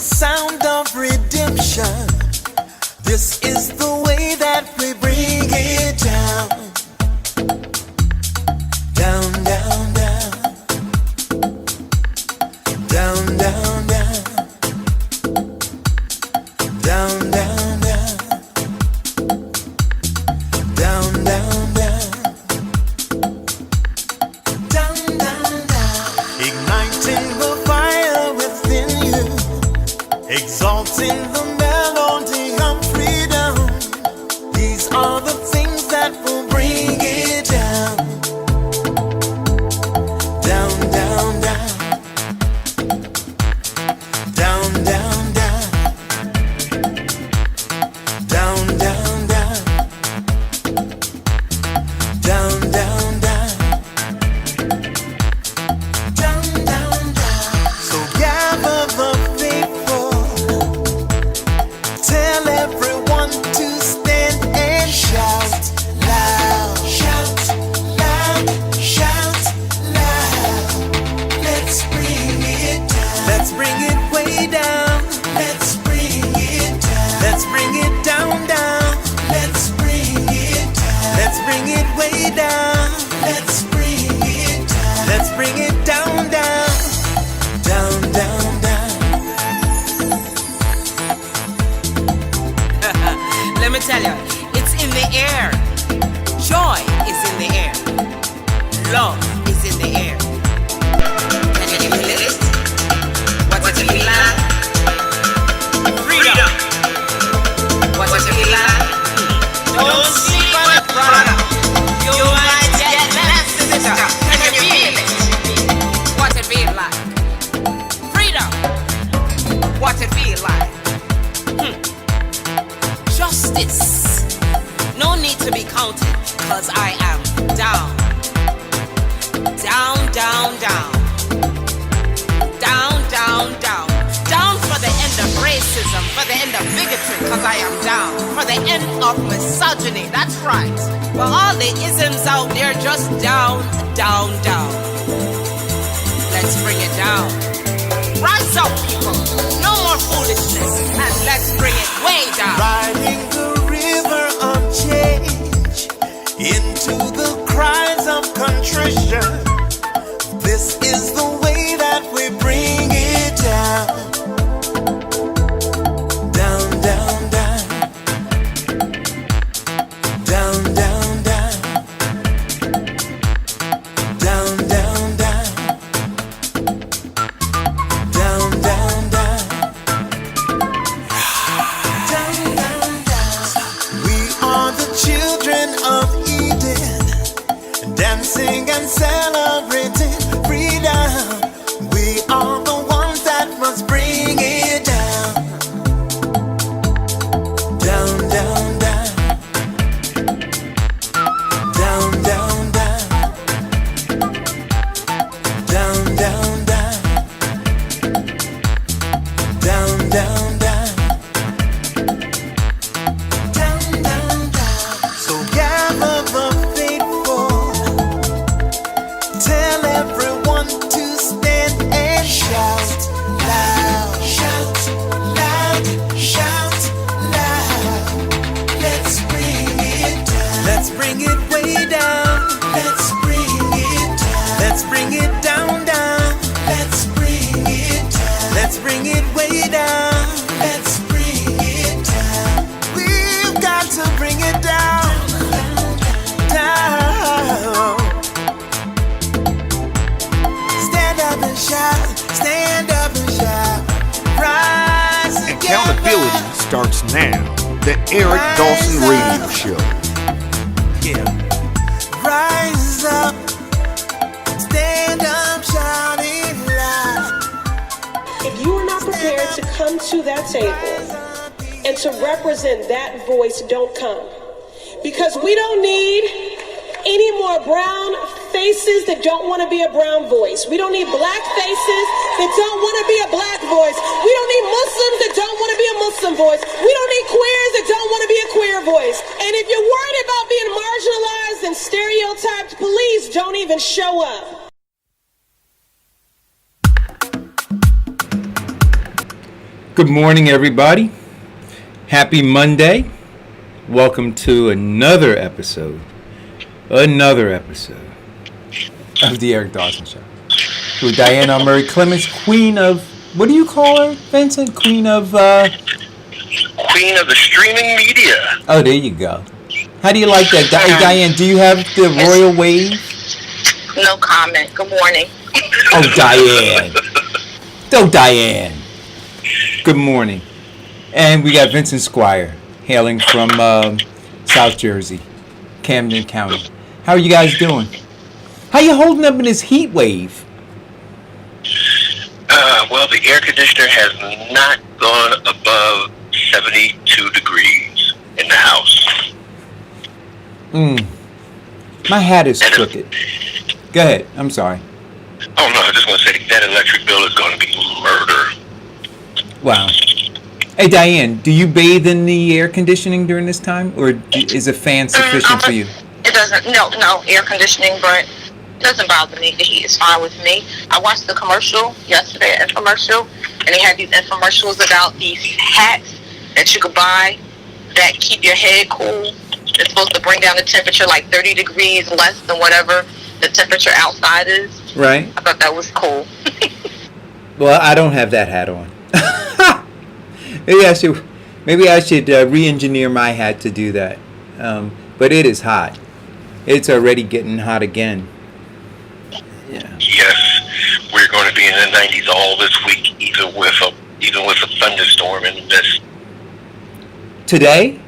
sound of redemption. This is the way that we bring it down. Down, down, down. Down, down, down. Down, down, down. Down, down, down. Down, down, down. Igniting the fire within you. Exalting the melody of freedom. These are the things that will bring it down. Down, down, down. Down, down, down. Down, down, down. Down, down, down. Down, down, down. So gather the faithful. Tell everyone to stand and shout loud. Shout loud. Shout loud. Let's bring it down. Let's bring it way down. Let's bring it down. Let's bring it down, down. Let's bring it down. Let's bring it way down. Let's bring it down. Let's bring it down, down. Down, down, down. Let me tell you, it's in the air. Joy is in the air. Love is in the air. Can you feel it? What's it feel like? Freedom. What's it feel like? Don't sleep on it, brother. You might get left in the dark. Can you feel it? What's it feel like? Freedom. What's it feel like? Justice. No need to be counted, cause I am down. Down, down, down. Down, down, down. Down for the end of racism, for the end of bigotry, cause I am down. For the end of misogyny, that's right. For all the isms out there, just down, down, down. Let's bring it down. Rise up, people. No more foolishness, and let's bring it way down. Riding the river of change into the cries of contrition. This is the way that we bring it down. Down, down, down. Down, down, down. Down, down, down. Down, down, down. Down, down, down. We are the children of Eden, dancing and celebrating freedom. We are the ones that must bring it down. Down, down, down. Down, down, down. Down, down, down. Down, down, down. Down, down, down. So gather the faithful. Tell everyone to stand and shout loud. Shout loud. Shout loud. Let's bring it down. Let's bring it way down. Let's bring it down. Let's bring it down, down. Let's bring it down. Let's bring it way down. Let's bring it down. We've got to bring it down. Down. Stand up and shout. Stand up and shout. Rise together. Accountability starts now. The Eric Dawson Radio Show. Yeah. Rise up. Stand up, shouting loud. If you are not prepared to come to that table and to represent that voice, don't come. Because we don't need any more brown faces that don't want to be a brown voice. We don't need black faces that don't want to be a black voice. We don't need Muslims that don't want to be a Muslim voice. We don't need queers that don't want to be a queer voice. And if you're worried about being marginalized and stereotyped, please don't even show up. Good morning, everybody. Happy Monday. Welcome to another episode of the Eric Dawson Show. With Diana Murray Clements, queen of, what do you call her, Vincent? Queen of the streaming media. Oh, there you go. How do you like that? Hey, Diane, do you have the royal wave? No comment. Good morning. Oh, Diane. Oh, Diane. Good morning. And we got Vincent Squire, hailing from South Jersey, Camden County. How are you guys doing? How you holding up in this heat wave? Well, the air conditioner has not gone above 72 degrees in the house. My hat is crooked. Go ahead. I'm sorry. Oh, no, I was just going to say that electric bill is going to be murder. Wow. Hey, Diane, do you bathe in the air conditioning during this time, or is a fan sufficient for you? It doesn't. No air conditioning, but it doesn't bother me. The heat is fine with me. I watched the commercial yesterday, infomercial, and they had these infomercials about these hats that you could buy that keep your head cool. It's supposed to bring down the temperature like 30 degrees less than whatever the temperature outside is. Right. I thought that was cool. Well, I don't have that hat on. Maybe I should re-engineer my hat to do that. But it is hot. It's already getting hot again. Yeah. Yes, we're going to be in the 90s all this week, even with a thunderstorm in the mist. Today?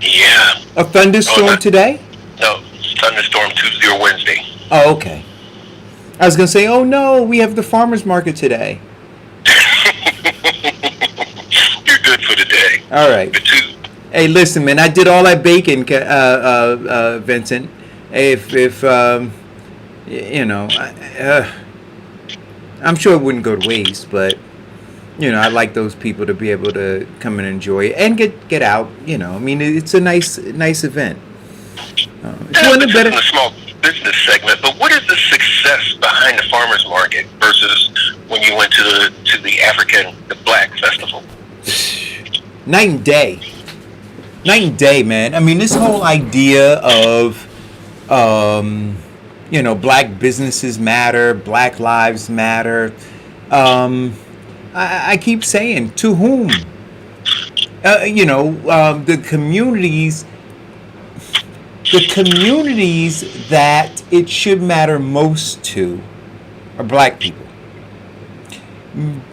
Yeah. A thunderstorm today? No, thunderstorm Tuesday or Wednesday. Oh, okay. I was going to say, oh no, we have the farmer's market today. You're good for the day. All right. Hey, listen, man, I did all that baking, Vincent. I'm sure it wouldn't go to waste, but I like those people to be able to come and enjoy it and get out. I mean, it's a nice event. It's one of the better. The small business segment, but what is the success behind the farmers market versus when you went to the Black Festival? Night and day, man. I mean, this whole idea of black businesses matter, Black Lives Matter. I keep saying, to whom? The communities that it should matter most to are black people.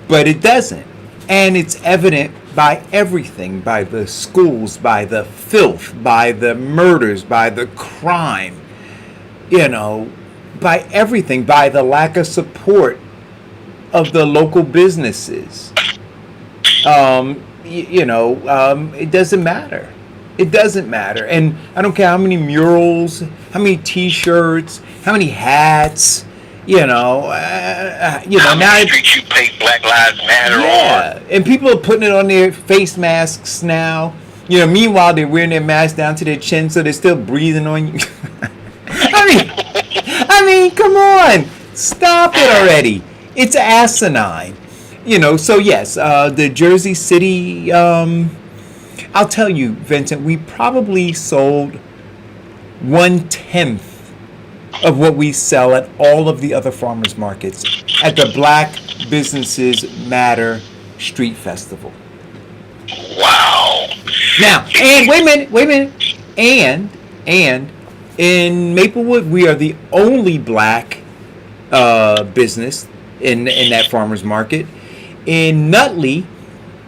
But it doesn't. And it's evident by everything, by the schools, by the filth, by the murders, by the crime, by everything, by the lack of support of the local businesses. It doesn't matter. It doesn't matter. And I don't care how many murals, how many T-shirts, how many hats, how many streets you paint Black Lives Matter on. And people are putting it on their face masks now. Meanwhile, they're wearing their masks down to their chin, so they're still breathing on you. I mean, come on. Stop it already. It's asinine. So yes, the Jersey City, I'll tell you, Vincent, we probably sold 1/10 of what we sell at all of the other farmers markets at the Black Businesses Matter Street Festival. Wow. Now, and wait a minute, and in Maplewood, we are the only black business in that farmers market. In Nutley,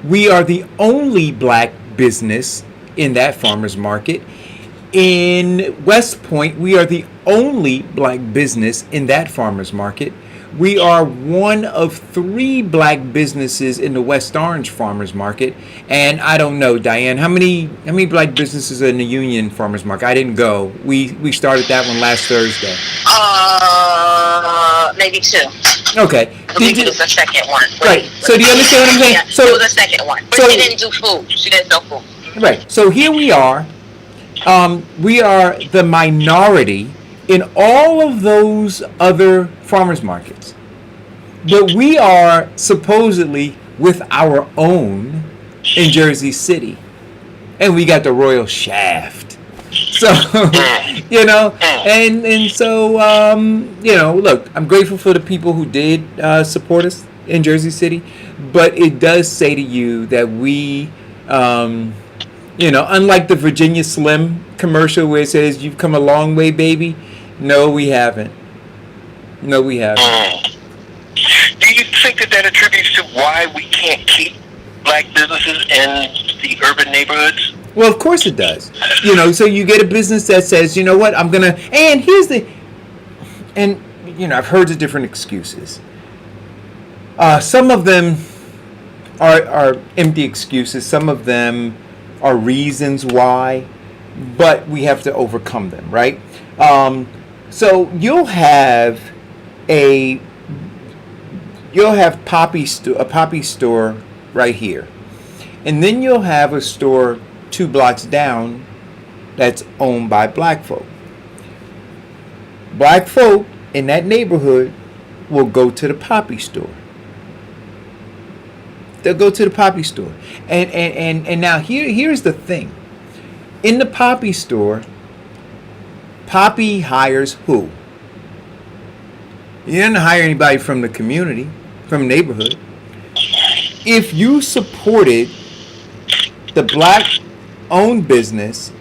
we are the only black business in that farmers market. In West Point, we are the only black business in that farmers market. We are one of 3 black businesses in the West Orange farmers market. And I don't know, Diane, how many black businesses are in the Union farmers market? I didn't go. We started that one last Thursday. Maybe 2. Okay. I believe it was the second one. Right. So do you understand what I'm saying? Yeah, so it was the second one. But she didn't do food. She didn't sell food. Right. So here we are. We are the minority in all of those other farmers markets. But we are supposedly with our own in Jersey City. And we got the Royal Shaft. So, and so, look, I'm grateful for the people who did support us in Jersey City. But it does say to you that we, unlike the Virginia Slim commercial where it says, "You've come a long way, baby." No, we haven't. No, we haven't. Do you think that attributes to why we can't keep black businesses in the urban neighborhoods? Well, of course it does. So you get a business that says, you know what, I've heard the different excuses. Some of them are empty excuses. Some of them are reasons why, but we have to overcome them, right? So you'll have a poppy store right here, and then you'll have a store 2 blocks down that's owned by black folk. Black folk in that neighborhood will go to the poppy store. They'll go to the poppy store, and now here's the thing. In the poppy store, Poppy hires who? He didn't hire anybody from the community, from the neighborhood. If you supported the black-owned business,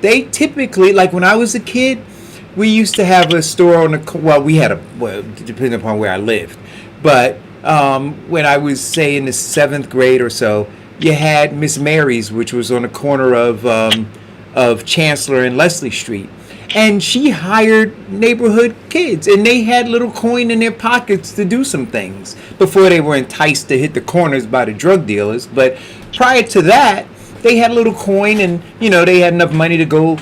they typically, like when I was a kid, we used to have a store on the, depending upon where I lived, but when I was, say, in the 7th grade or so, you had Miss Mary's, which was on the corner of Chancellor and Leslie Street. And she hired neighborhood kids, and they had little coin in their pockets to do some things before they were enticed to hit the corners by the drug dealers. But prior to that, they had a little coin, and they had enough money to go,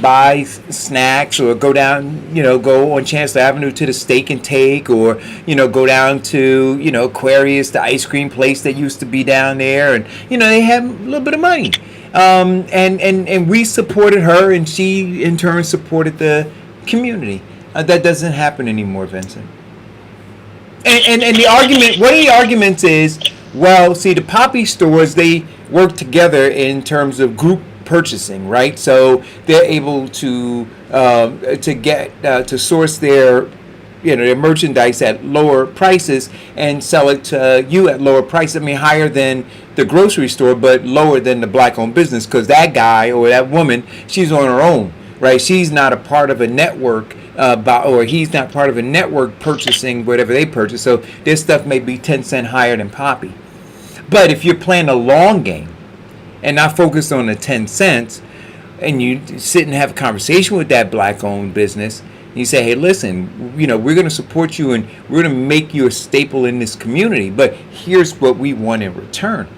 buy snacks, or go down, go on Chancellor Avenue to the Steak and Take, or go down to Aquarius, the ice cream place that used to be down there, and they had a little bit of money. And we supported her, and she in turn supported the community. That doesn't happen anymore, Vincent. And the argument, one of the arguments is, well, see, the poppy stores, they work together in terms of group purchasing, right? So they're able to source their their merchandise at lower prices and sell it to you at lower prices. I mean, higher than the grocery store, but lower than the black-owned business, because that guy or that woman, she's on her own, right? She's not a part of a network, or he's not part of a network purchasing whatever they purchase. So their stuff may be 10 cents higher than Poppy. But if you're playing a long game and not focused on the 10 cents, and you sit and have a conversation with that black-owned business, you say, hey, listen, we're going to support you, and we're going to make you a staple in this community, but here's what we want in return.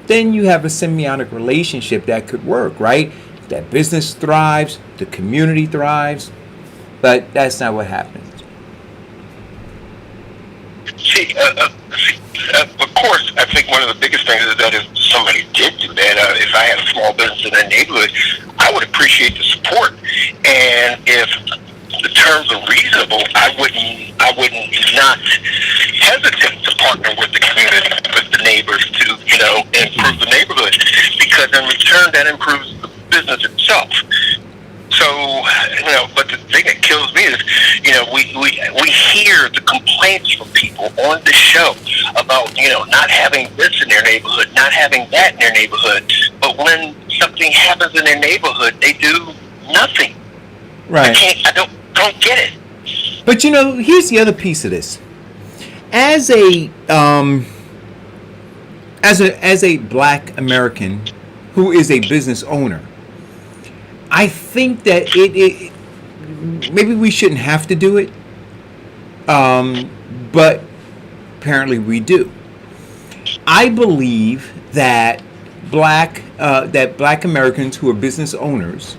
Then you have a symbiotic relationship that could work, right? That business thrives, the community thrives, but that's not what happens. See, of course, I think one of the biggest things is that if somebody did do that, if I had a small business in a neighborhood, I would appreciate the support, and if the terms are reasonable, I wouldn't not hesitate to partner with the community, with the neighbors to, improve the neighborhood, because in return that improves the business itself. So, but the thing that kills me is, we hear the complaints from people on the show about, not having this in their neighborhood, not having that in their neighborhood, but when something happens in their neighborhood, they do nothing. Right. I don't get it. But here's the other piece of this. As a black American who is a business owner, I think that it maybe we shouldn't have to do it, but apparently we do. I believe that black Americans who are business owners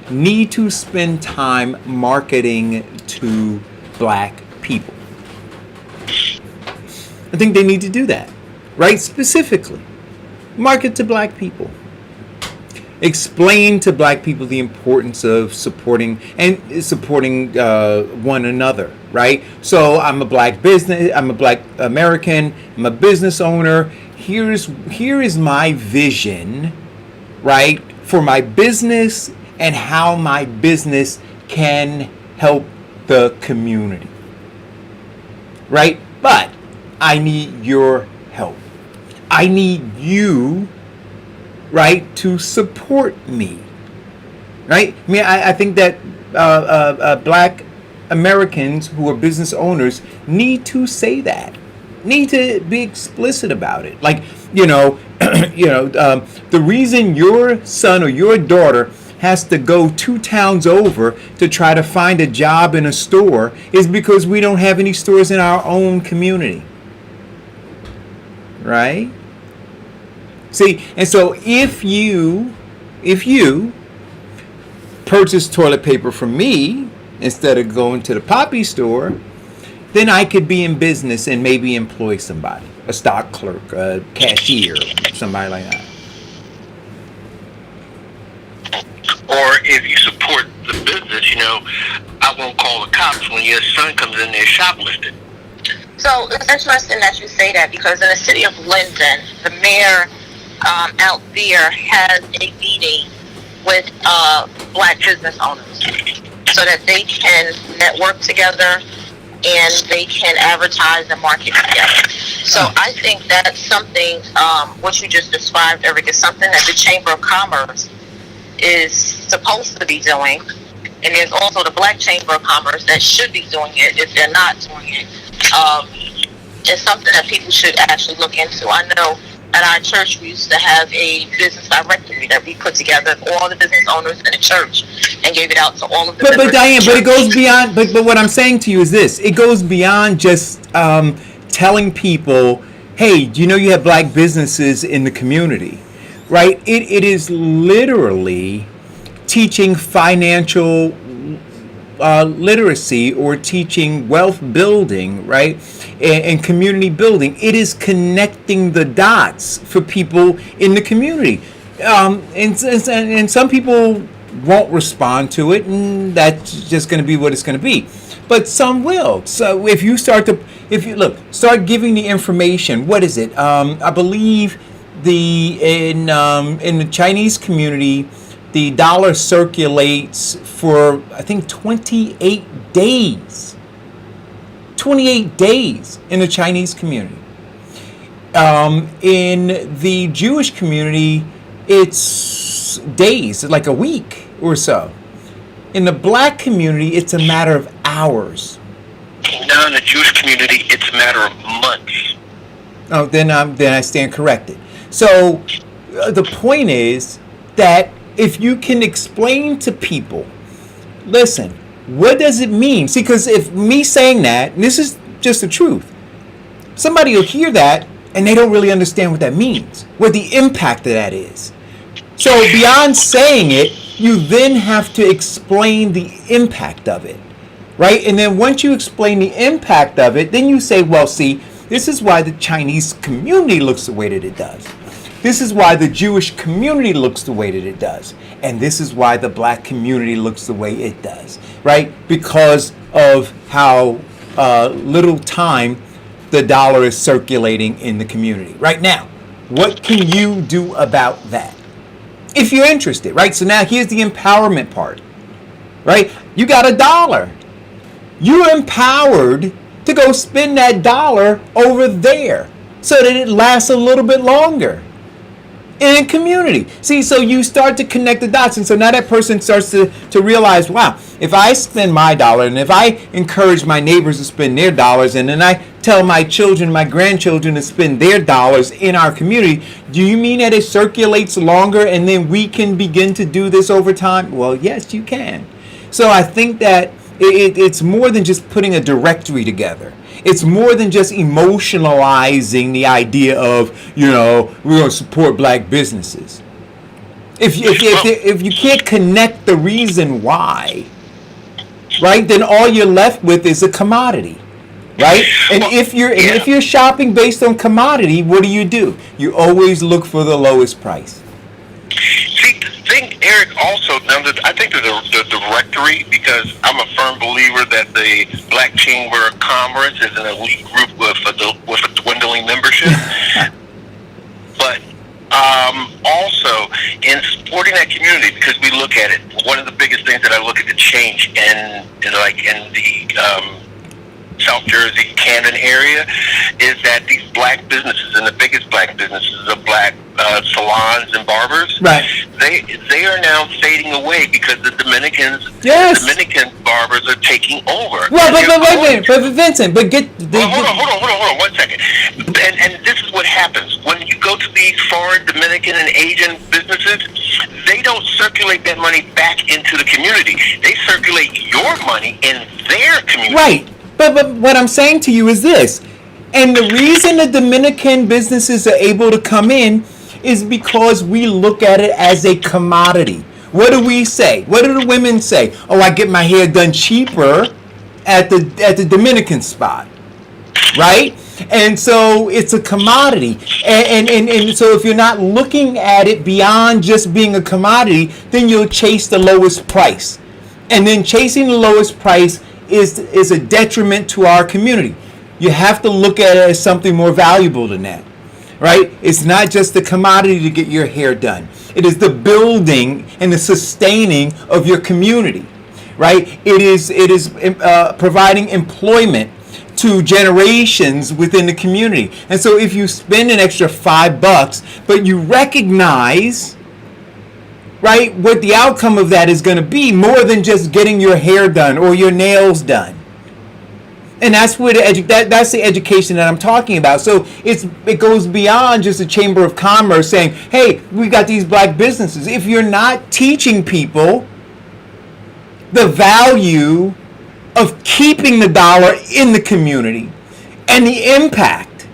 need to spend time marketing to black people. I think they need to do that, right? Specifically, market to black people. Explain to black people the importance of supporting one another, right? So I'm a black American, I'm a business owner. Here is my vision, right, for my business and how my business can help the community, right? But I need your help. I need you, right, to support me, right? I mean, I think that black Americans who are business owners need to say that, need to be explicit about it. Like, the reason your son or your daughter has to go 2 towns over to try to find a job in a store is because we don't have any stores in our own community, right? See, and so if you purchase toilet paper from me instead of going to the Poppy store, then I could be in business and maybe employ somebody, a stock clerk, a cashier, somebody like that. Or if you support the business, I won't call the cops when your son comes in there shoplifting. So it's interesting that you say that, because in the city of Linden, the mayor out there has a meeting with black business owners so that they can network together and they can advertise and market together. So I think that's something, what you just described, Eric, is something that the Chamber of Commerce is supposed to be doing. And there's also the Black Chamber of Commerce that should be doing it if they're not doing it. It's something that people should actually look into. I know at our church we used to have a business directory that we put together of all the business owners in the church and gave it out to all of the members. But Diane, but it goes beyond, but what I'm saying to you is this, it goes beyond just telling people, hey, do you know you have black businesses in the community, right? It is literally teaching financial literacy or teaching wealth building, right? And community building. It is connecting the dots for people in the community. And some people won't respond to it, and that's just going to be what it's going to be. But some will. So if you start giving the information. What is it? I believe in the Chinese community, the dollar circulates for, I think, 28 days. 28 days in the Chinese community. In the Jewish community, it's days, like a week or so. In the black community, it's a matter of hours. Now in the Jewish community, it's a matter of months. Oh, then I stand corrected. So the point is that if you can explain to people, listen, what does it mean? See, because if me saying that, and this is just the truth, somebody will hear that and they don't really understand what that means, what the impact of that is. So beyond saying it, you then have to explain the impact of it, right? And then once you explain the impact of it, then you say, well, see, this is why the Chinese community looks the way that it does. This is why the Jewish community looks the way that it does. And this is why the black community looks the way it does, right? Because of how little time the dollar is circulating in the community. Right now, what can you do about that? If you're interested, right? So now here's the empowerment part, right? You got $1. You're empowered to go spend that $1 over there so that it lasts a little bit longer in a community. See, so you start to connect the dots, and so now that person starts to realize, wow, if I spend my $1 and if I encourage my neighbors to spend their dollars, and then I tell my children, my grandchildren to spend their dollars in our community, do you mean that it circulates longer and then we can begin to do this over time? Well, yes, you can. So I think that it's more than just putting a directory together. It's more than just emotionalizing the idea of, we're going to support black businesses. If you can't connect the reason why, right, then all you're left with is a commodity, right? And if you're shopping based on commodity, what do? You always look for the lowest price. See, the thing, Eric, also, now that I think that the directory, because I'm a firm believer that the Black Chamber of Commerce is an elite group with a dwindling membership. But also in supporting that community, because we look at it, one of the biggest things that I look at the change in the South Jersey, Camden area, is that these black businesses, and the biggest black businesses are black salons and barbers. Right. They are now fading away because the Dominican barbers are taking over. Well, but wait a minute, but Vincent, but hold on 1 second. And this is what happens when you go to these foreign Dominican and Asian businesses. They don't circulate that money back into the community. They circulate your money in their community. Right. But what I'm saying to you is this, and the reason the Dominican businesses are able to come in is because we look at it as a commodity. What do we say? What do the women say? Oh, I get my hair done cheaper at the Dominican spot, right? And so it's a commodity, and so if you're not looking at it beyond just being a commodity, then you'll chase the lowest price, and then chasing the lowest price is a detriment to our community. You have to look at it as something more valuable than that, right? It's not just the commodity to get your hair done. It is the building and the sustaining of your community, right? It is providing employment to generations within the community. And so if you spend an extra $5, but you recognize, right, what the outcome of that is going to be, more than just getting your hair done or your nails done. And that's where that's the education that I'm talking about. So it goes beyond just the Chamber of Commerce saying, hey, we got these black businesses. If you're not teaching people the value of keeping the dollar in the community and the impact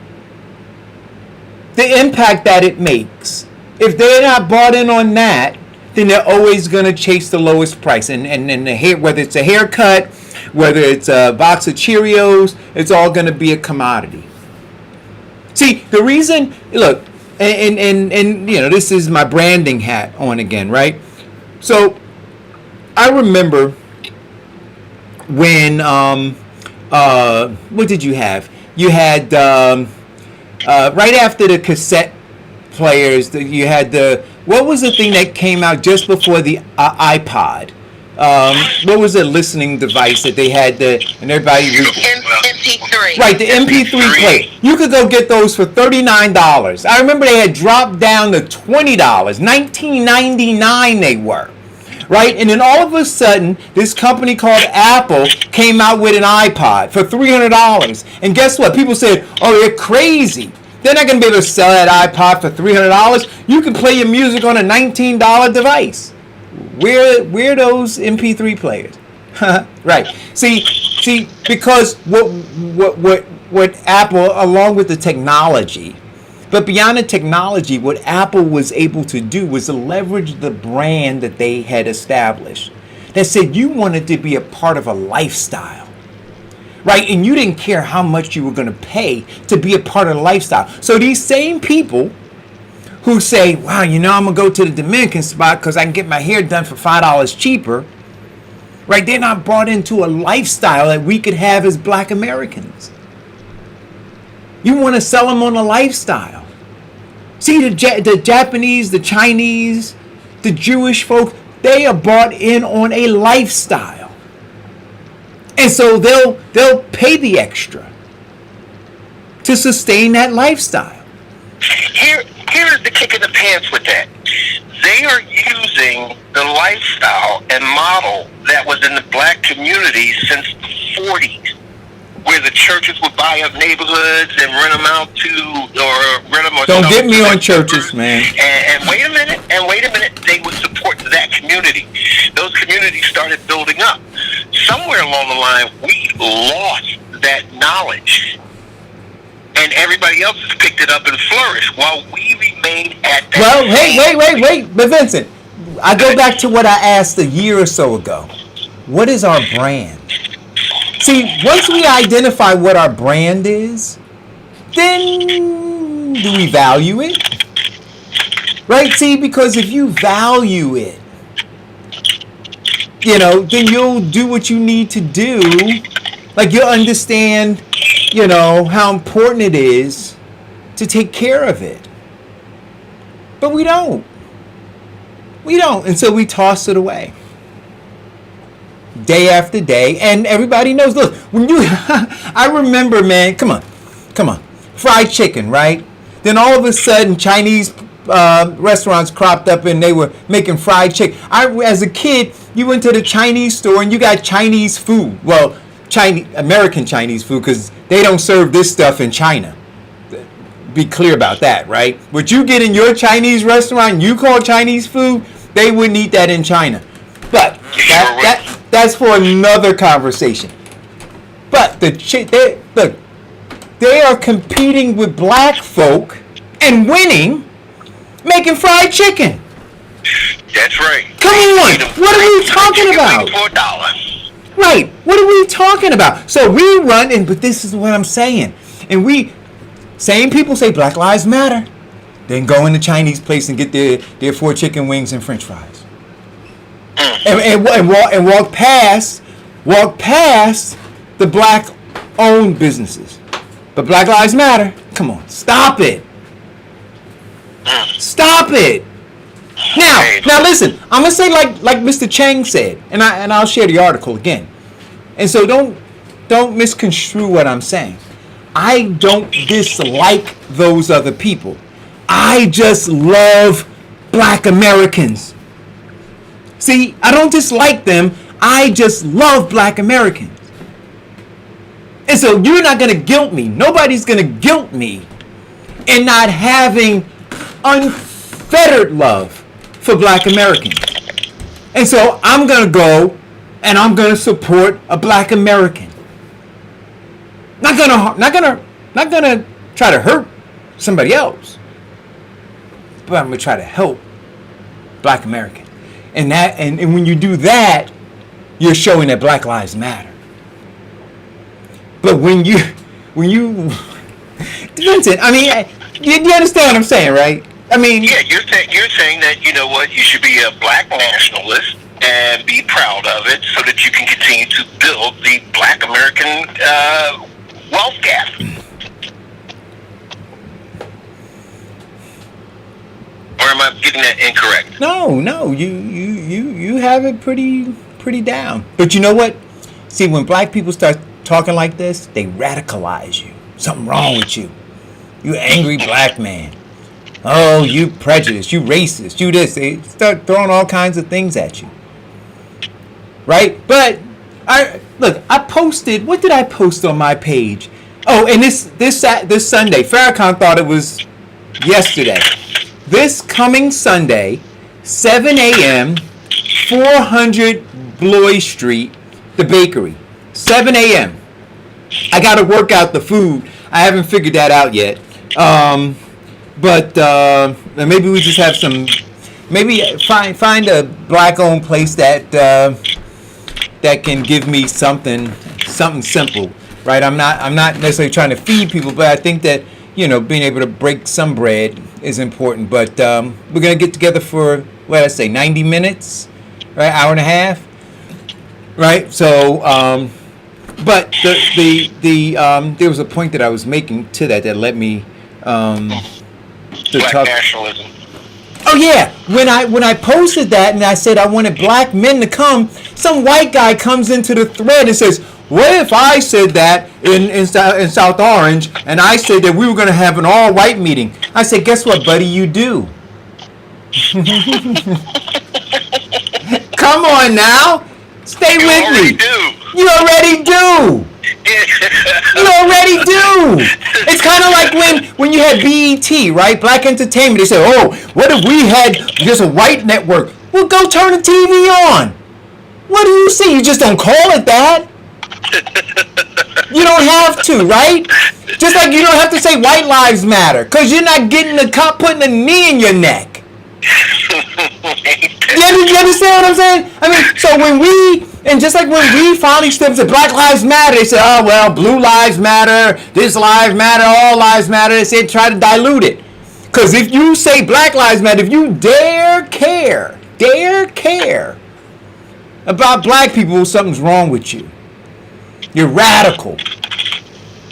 that it makes, if they're not bought in on that, then they're always going to chase the lowest price. And the hair, whether it's a haircut, whether it's a box of Cheerios, it's all going to be a commodity. See, the reason, look, and you know, this is my branding hat on again, right? So I remember when, what did you have? You had, right after the cassette players, you had what was the thing that came out just before the iPod? What was the listening device that they had and everybody... MP3. Right, the MP3 player. You could go get those for $39. I remember they had dropped down to $20. $19.99 they were. Right? And then all of a sudden, this company called Apple came out with an iPod for $300. And guess what? People said, oh, they're crazy. They're not going to be able to sell that iPod for $300. You can play your music on a $19 device. Where are those MP3 players? Right. See, because what Apple, along with the technology, but beyond the technology, what Apple was able to do was to leverage the brand that they had established. That said you wanted to be a part of a lifestyle. Right? And you didn't care how much you were going to pay to be a part of the lifestyle. So these same people who say, wow, you know, I'm going to go to the Dominican spot because I can get my hair done for $5 cheaper. Right? They're not brought into a lifestyle that we could have as black Americans. You want to sell them on a lifestyle. See, the Japanese, the Chinese, the Jewish folk, they are bought in on a lifestyle. And so they'll pay the extra to sustain that lifestyle. Here's the kick in the pants with that. They are using the lifestyle and model that was in the black community since the 40s, where the churches would buy up neighborhoods and rent them out to, or rent them. Don't get me on churches, man. And wait a minute, they would support that community. Those communities started building up. Somewhere along the line, we lost that knowledge. And everybody else has picked it up and flourished while we remain at that. Well, wait. But Vincent, I go back to what I asked a year or so ago. What is our brand? See, once we identify what our brand is, then do we value it? Right? See, because if you value it, then you'll do what you need to do. Like, you'll understand, how important it is to take care of it. But we don't. And so we toss it away. Day after day. And everybody knows, look, when you, I remember, man, come on. Fried chicken, right? Then all of a sudden, Chinese restaurants cropped up and they were making fried chicken. As a kid, you went to the Chinese store and you got Chinese food. Well, American Chinese food, because they don't serve this stuff in China. Be clear about that, right? What you get in your Chinese restaurant, you call Chinese food, they wouldn't eat that in China. But that's for another conversation. But they are competing with black folk and winning, making fried chicken. That's right. Come on, what are we talking about? For $1. Right, what are we talking about? So we run, but this is what I'm saying. And same people say Black Lives Matter, then go in the Chinese place and get their 4 chicken wings and French fries. And walk past the black-owned businesses. But Black Lives Matter, come on, stop it. Stop it. Now listen, I'm gonna say like Mr. Chang said, and I'll share the article again. And so don't misconstrue what I'm saying. I don't dislike those other people. I just love black Americans. See, I don't dislike them. I just love black Americans. And so you're not going to guilt me. Nobody's going to guilt me in not having unfettered love for black Americans. And so I'm going to go and I'm going to support a black American. Not gonna try to hurt somebody else, but I'm gonna try to help black American. And when you do that, you're showing that Black Lives Matter. But when you Vincent, I mean, you understand what I'm saying, right? I mean, yeah, you're saying that, you know what, you should be a black nationalist and be proud of it so that you can continue to build the black American wealth gap. Or am I getting that incorrect? No, you have it pretty down. But you know what? See, when black people start talking like this, they radicalize you. Something wrong with you. You angry black man. Oh, you prejudiced, you racist, you this. They start throwing all kinds of things at you. Right? But I posted, what did I post on my page? Oh, and this Sunday, Farrakhan thought it was yesterday. This coming Sunday, 7 a.m., 400 Bloy Street, the bakery. 7 a.m. I got to work out the food. I haven't figured that out yet. But maybe we just have some. Maybe find a black-owned place that can give me something simple, right? I'm not necessarily trying to feed people, but I think that being able to break some bread is important. But we're gonna get together for 90 minutes, right? Hour and a half, right? So, but there was a point that I was making to that led me to black talk. Nationalism. Oh yeah, when I posted that and I said I wanted black men to come, some white guy comes into the thread and says, "What if I said that in South Orange and I said that we were going to have an all-white meeting?" I said, "Guess what, buddy? You do." Come on now, stay with me. You already do. You already do. It's kind of like when you had BET, right? Black Entertainment. They said, "Oh, what if we had just a white network?" Well, go turn the TV on. What do you see? You just don't call it that. You don't have to, right? Just like you don't have to say white lives matter, because you're not getting the cop putting a knee in your neck. You understand what I'm saying? I mean, so just like when we finally stepped to Black Lives Matter, they said, "Oh, well, blue lives matter, this lives matter, all lives matter." They said, try to dilute it. Because if you say Black Lives Matter, if you dare care About black people, something's wrong with you. You're radical.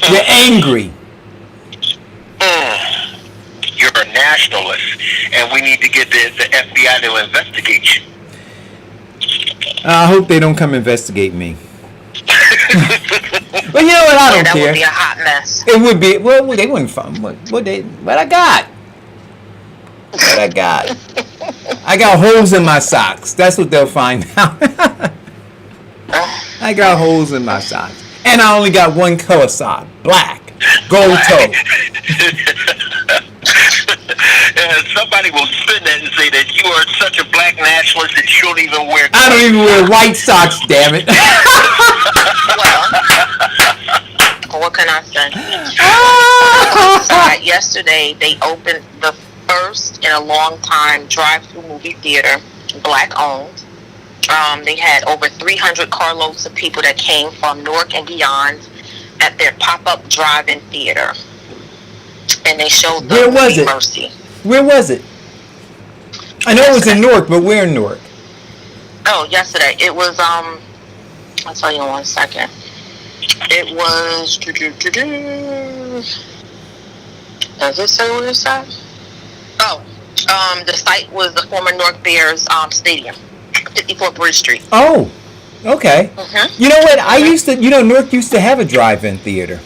You're angry. You're a nationalist, and we need to get the FBI to investigate you. I hope they don't come investigate me. But you know what? I don't that care. would be a hot mess. It would be. Well, they wouldn't find what I got. What I got. I got holes in my socks. That's what they'll find out. I got holes in my socks. And I only got one color sock. Black. Gold toe. Somebody will spin that and say that you are such a black nationalist that you don't even wear. I don't even wear white socks, damn it. Well, what can I say? Yesterday, they opened the first in a long time drive-through movie theater, black-owned. They had over 300 carloads of people that came from Newark and beyond at their pop-up drive-in theater. And they showed the movie Mercy. Where was it? I know it was in Newark, but where in Newark? Oh, yesterday. It was, I'll tell you in 1 second. It was, does it say where it's at? Oh, the site was the former Newark Bears stadium, 54 Bridge Street. Oh, okay. Mm-hmm. You know what? I used to, Newark used to have a drive-in theater.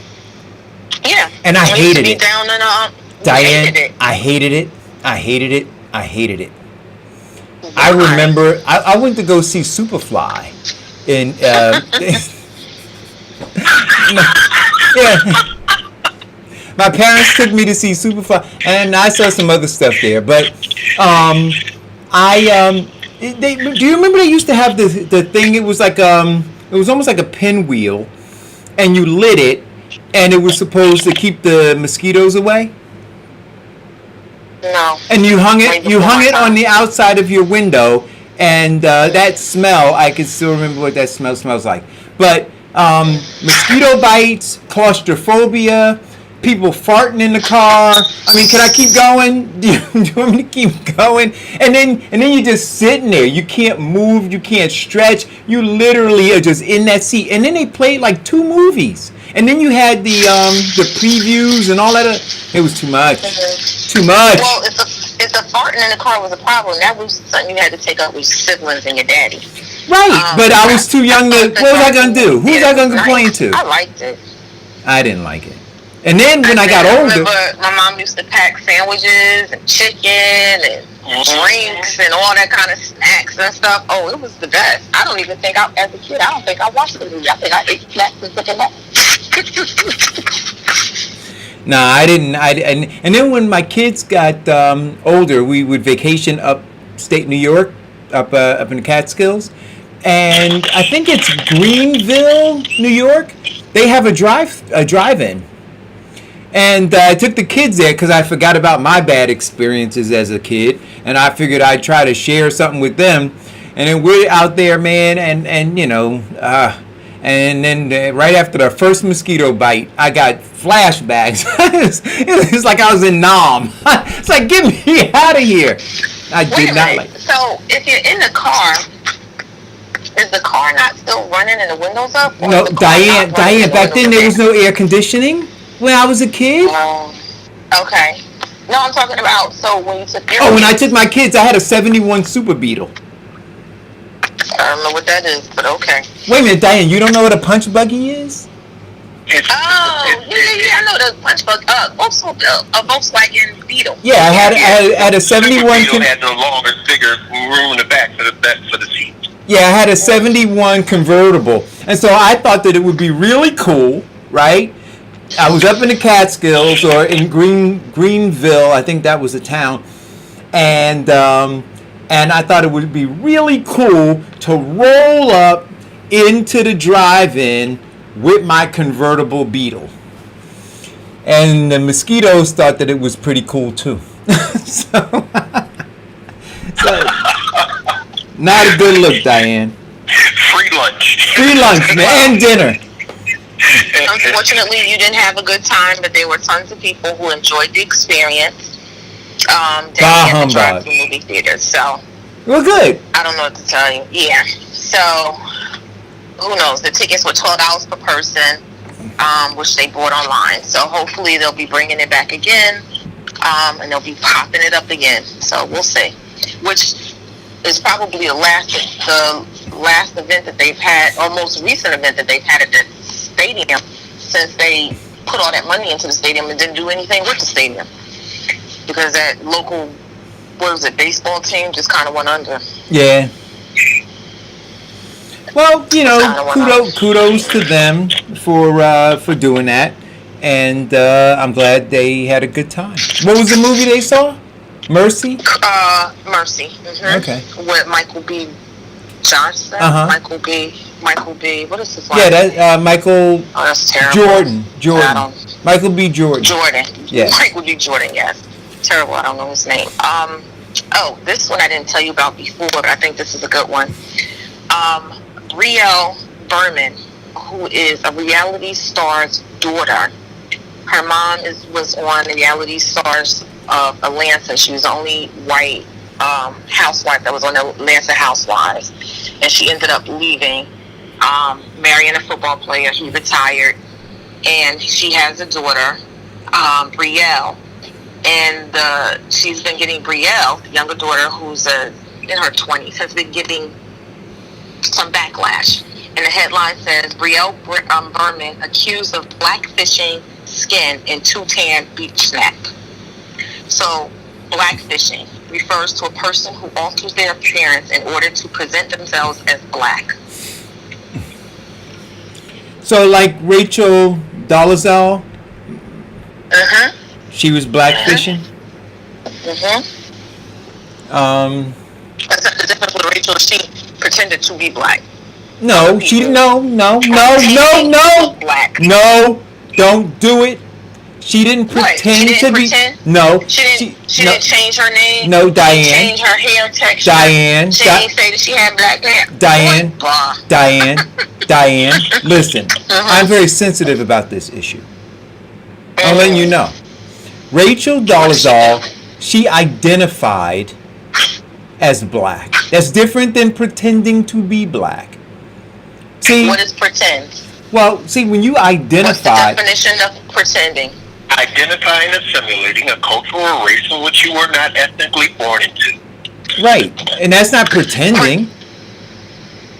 Yeah. And I hated it. Down in, Diane, I hated it. I hated it. I hated it. I remember I went to go see Superfly in yeah. My parents took me to see Superfly, and I saw some other stuff there. But do you remember they used to have the thing? It was like it was almost like a pinwheel, and you lit it, and it was supposed to keep the mosquitoes away. No. And you hung it on the outside of your window, and that smell, I can still remember what that smell smells like. But mosquito bites, claustrophobia, people farting in the car. I mean, can I keep going? Do you want me to keep going? And then you're just sitting there. You can't move. You can't stretch. You literally are just in that seat. And then they played like 2 movies. And then you had the previews and all that. It was too much. Too much. Well, if the farting in the car was a problem, that was something you had to take up with your siblings and your daddy. Right, but I was too young to. What was I gonna do? Who was I gonna complain to? I liked it. I didn't like it. And then when I got older, my mom used to pack sandwiches and chicken and drinks and all that kind of snacks and stuff. Oh, it was the best. I don't even think as a kid, I don't think I watched the movie. I think I ate snacks and stuff like that. No, I didn't. And then when my kids got older, we would vacation upstate New York, up in the Catskills, and I think it's Greenville, New York. They have a drive-in, and I took the kids there because I forgot about my bad experiences as a kid, and I figured I'd try to share something with them. And then we're out there, man, and and then right after the first mosquito bite, I got flashbacks. It was like I was in Nam. It's like, get me out of here. I did not like it. So if you're in the car, is the car not still running and the windows up? No, Diane, back then there was no air conditioning when I was a kid. Okay. No, I'm talking about, so when you took your when I took my kids, I had a 71 Super Beetle. I don't know what that is, but okay. Wait a minute, Diane, you don't know what a punch buggy is? Yeah, I know the punch bug. Also a Volkswagen Beetle. Yeah, I had a 71. Beetle had the longer, bigger room in the back for the seat. Yeah, I had a 71 convertible, and so I thought that it would be really cool, right? I was up in the Catskills or in Greenville, I think that was the town, and I thought it would be really cool to roll up into the drive-in with my convertible Beetle. And the mosquitoes thought that it was pretty cool too. so not a good look, Diane. Free lunch. Free lunch, man, and dinner. Unfortunately, you didn't have a good time, but there were tons of people who enjoyed the experience. Down at the drive-thru movie theater. So well, good. I don't know what to tell you. Yeah. So who knows? The tickets were $12 per person, which they bought online. So hopefully they'll be bringing it back again, and they'll be popping it up again. So we'll see. Which is probably the last event that they've had, or most recent event that they've had at the stadium, since they put all that money into the stadium and didn't do anything with the stadium, because that local, baseball team just kind of went under. Yeah. Well, kudos to them for doing that, and I'm glad they had a good time. What was the movie they saw? Mercy. Mercy. Mm-hmm. Okay. With Michael B. Johnson. Michael B. What is his name? Yeah, that Michael. Oh, that's terrible. Jordan. Michael B. Jordan. Yeah. Michael B. Jordan. Yes. Terrible. I don't know his name. This one I didn't tell you about before, but I think this is a good one. Riel Berman, who is a reality star's daughter. Her mom was on the reality stars of Atlanta. She was the only white housewife that was on the Atlanta Housewives, and she ended up leaving, marrying a football player. He retired, and she has a daughter, Brielle, and she's been getting Brielle, the younger daughter, who's in her 20s, has been getting some backlash. And the headline says, Brielle Berman accused of blackfishing skin in Tutan beach snack. So, blackfishing refers to a person who alters their appearance in order to present themselves as black. So, like Rachel Dolezal, she was blackfishing. That's the difference with Rachel. She pretended to be black. No, no, don't do it. She didn't pretend to be. No, she didn't change her name. No, Diane. She didn't change her hair texture. Diane. She didn't say that she had black hair. Diane. Listen, I'm very sensitive about this issue. I'm letting you know. Rachel Dolezal, she identified as black. That's different than pretending to be black. See, what is pretend? Well, see, when you identify... What's the definition of pretending? Identifying and simulating a culture or race in which you were not ethnically born into. Right, and that's not pretending.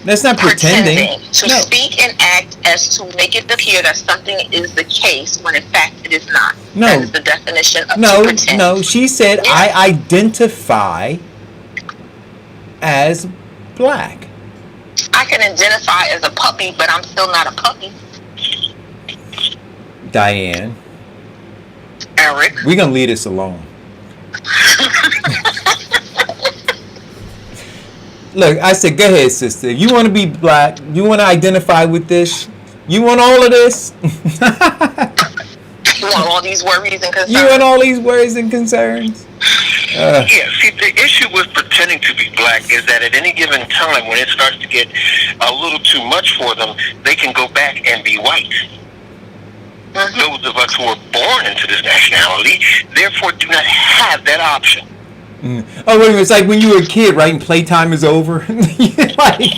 That's not pretending. To speak and act as to make it appear that something is the case when in fact it is not. No. That is the definition of to pretend. No, she said, I identify as black. I can identify as a puppy, but I'm still not a puppy. Diane. Eric. We're going to leave this alone. Look, I said, go ahead, sister. You want to be black? You want to identify with this? You want all of this? You want all these worries and concerns? You want all these worries and concerns? Yeah, see, the issue with pretending to be black is that at any given time, when it starts to get a little too much for them, they can go back and be white. Those of us who are born into this nationality, therefore, do not have that option. Oh, wait a minute. It's like when you were a kid, right? And playtime is over. Basically.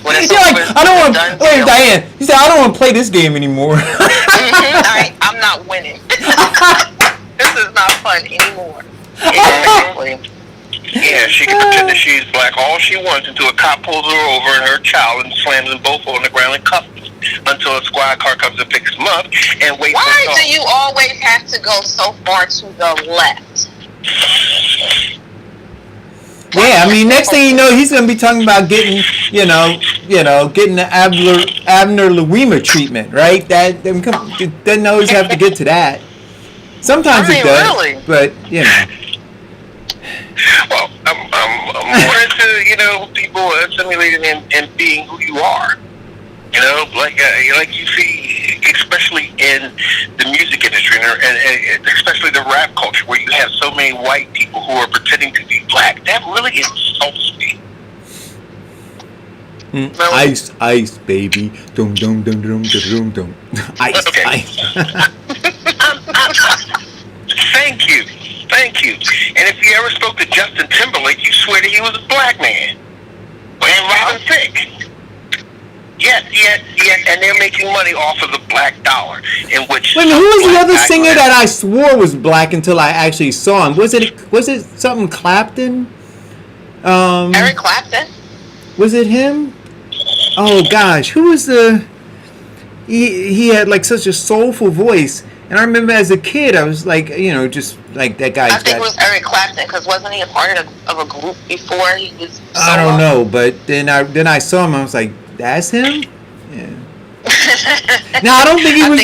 When it's over, I don't want. Wait, Diane. You said I don't want to play this game anymore. I'm not winning. This is not fun anymore. Exactly. Yeah, she can pretend that she's black all she wants until a cop pulls her over and her child and slams them both on the ground and cuffs them until a squad car comes and picks them up and waits. Why do you always have to go so far to the left? Yeah, I mean, next thing you know, he's going to be talking about getting, getting the Abner Louima treatment, right? That doesn't always have to get to that. Sometimes it does, really? But Well, I'm more into people assimilating and being who you are. Like you see, especially in the music industry and especially the rap culture, where you have so many white people who are pretending to be black. That really insults me. Ice, baby. Dum dum dum dum dum dum. Ice, okay. Ice. Thank you. And if you ever spoke to Justin Timberlake, you swear that he was a black man. And Robin Thicke. Yes, and they're making money off of the black dollar. In which Wait a minute, who was the black other guy singer went- that I swore was black until I actually saw him? Was it something Clapton? Eric Clapton? Was it him? Oh gosh, who was the? He had like such a soulful voice, and I remember as a kid I was like, just like that guy's I think got. it was Eric Clapton, because wasn't he a part of a group before he was I don't know, but then I saw him. I was like, that's him. Yeah. No, I don't think he was.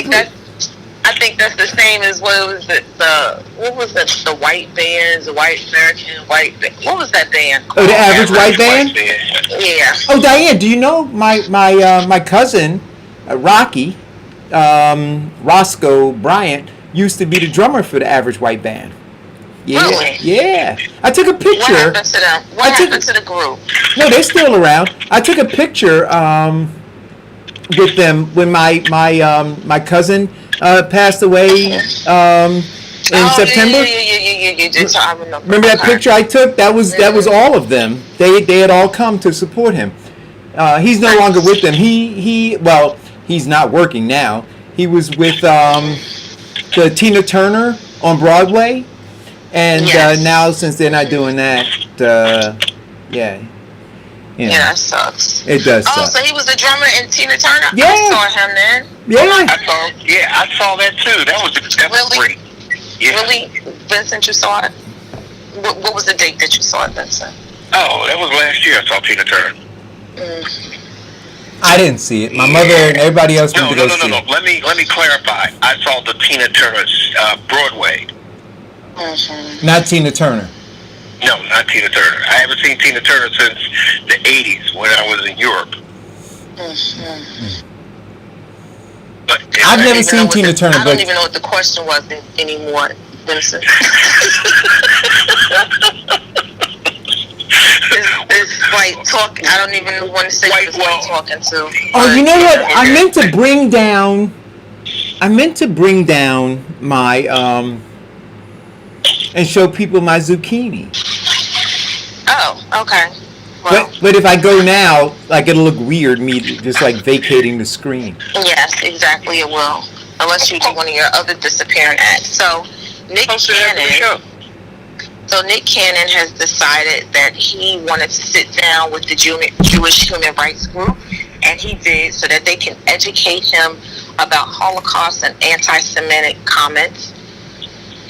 I think that's the same as what was it? The white bands, the white American white. What was that band Oh, called? the Average White Band. Yeah. Oh, Diane, do you know my cousin, Rocky, Roscoe Bryant, used to be the drummer for the Average White Band. Yeah, Really? yeah. I took a picture. What happened to them? What happened to the group? No, they're still around. I took a picture with them when my cousin passed away in September. Yeah. You did. So I remember. Remember that picture I took? That was all of them. They had all come to support him. He's no longer with them. He's not working now. He was with the Tina Turner on Broadway, and Yes. now since they're not doing that, yeah. Yeah, that sucks. It does Oh, suck. so he was the drummer in Tina Turner? Yeah. I saw him then. Yeah. I saw that too. That was Really? great. Yeah. Really? Vincent, you saw it? What was the date that you saw it, Vincent? Oh, that was last year. I saw Tina Turner. I didn't see it. My mother and everybody else went to go see No. it. Let me clarify. I saw the Tina Turner Broadway. Not Tina Turner. No, not Tina Turner. I haven't seen Tina Turner since the 80s when I was in Europe. But I've never seen Tina Turner, I don't but even know what the question was anymore, Vincent. It's like talking. I don't even want to say who it's like talking to. oh, you know what? I meant to bring down my and show people my zucchini. Oh, okay. Well, But if I go now, like it'll look weird, me just like vacating the screen. yes, exactly. It will, unless you do one of your other disappearing acts. So, Nick Cannon. So Nick Cannon has decided that he wanted to sit down with the Jewish Human Rights Group, and he did, so that they can educate him about Holocaust and anti-Semitic comments.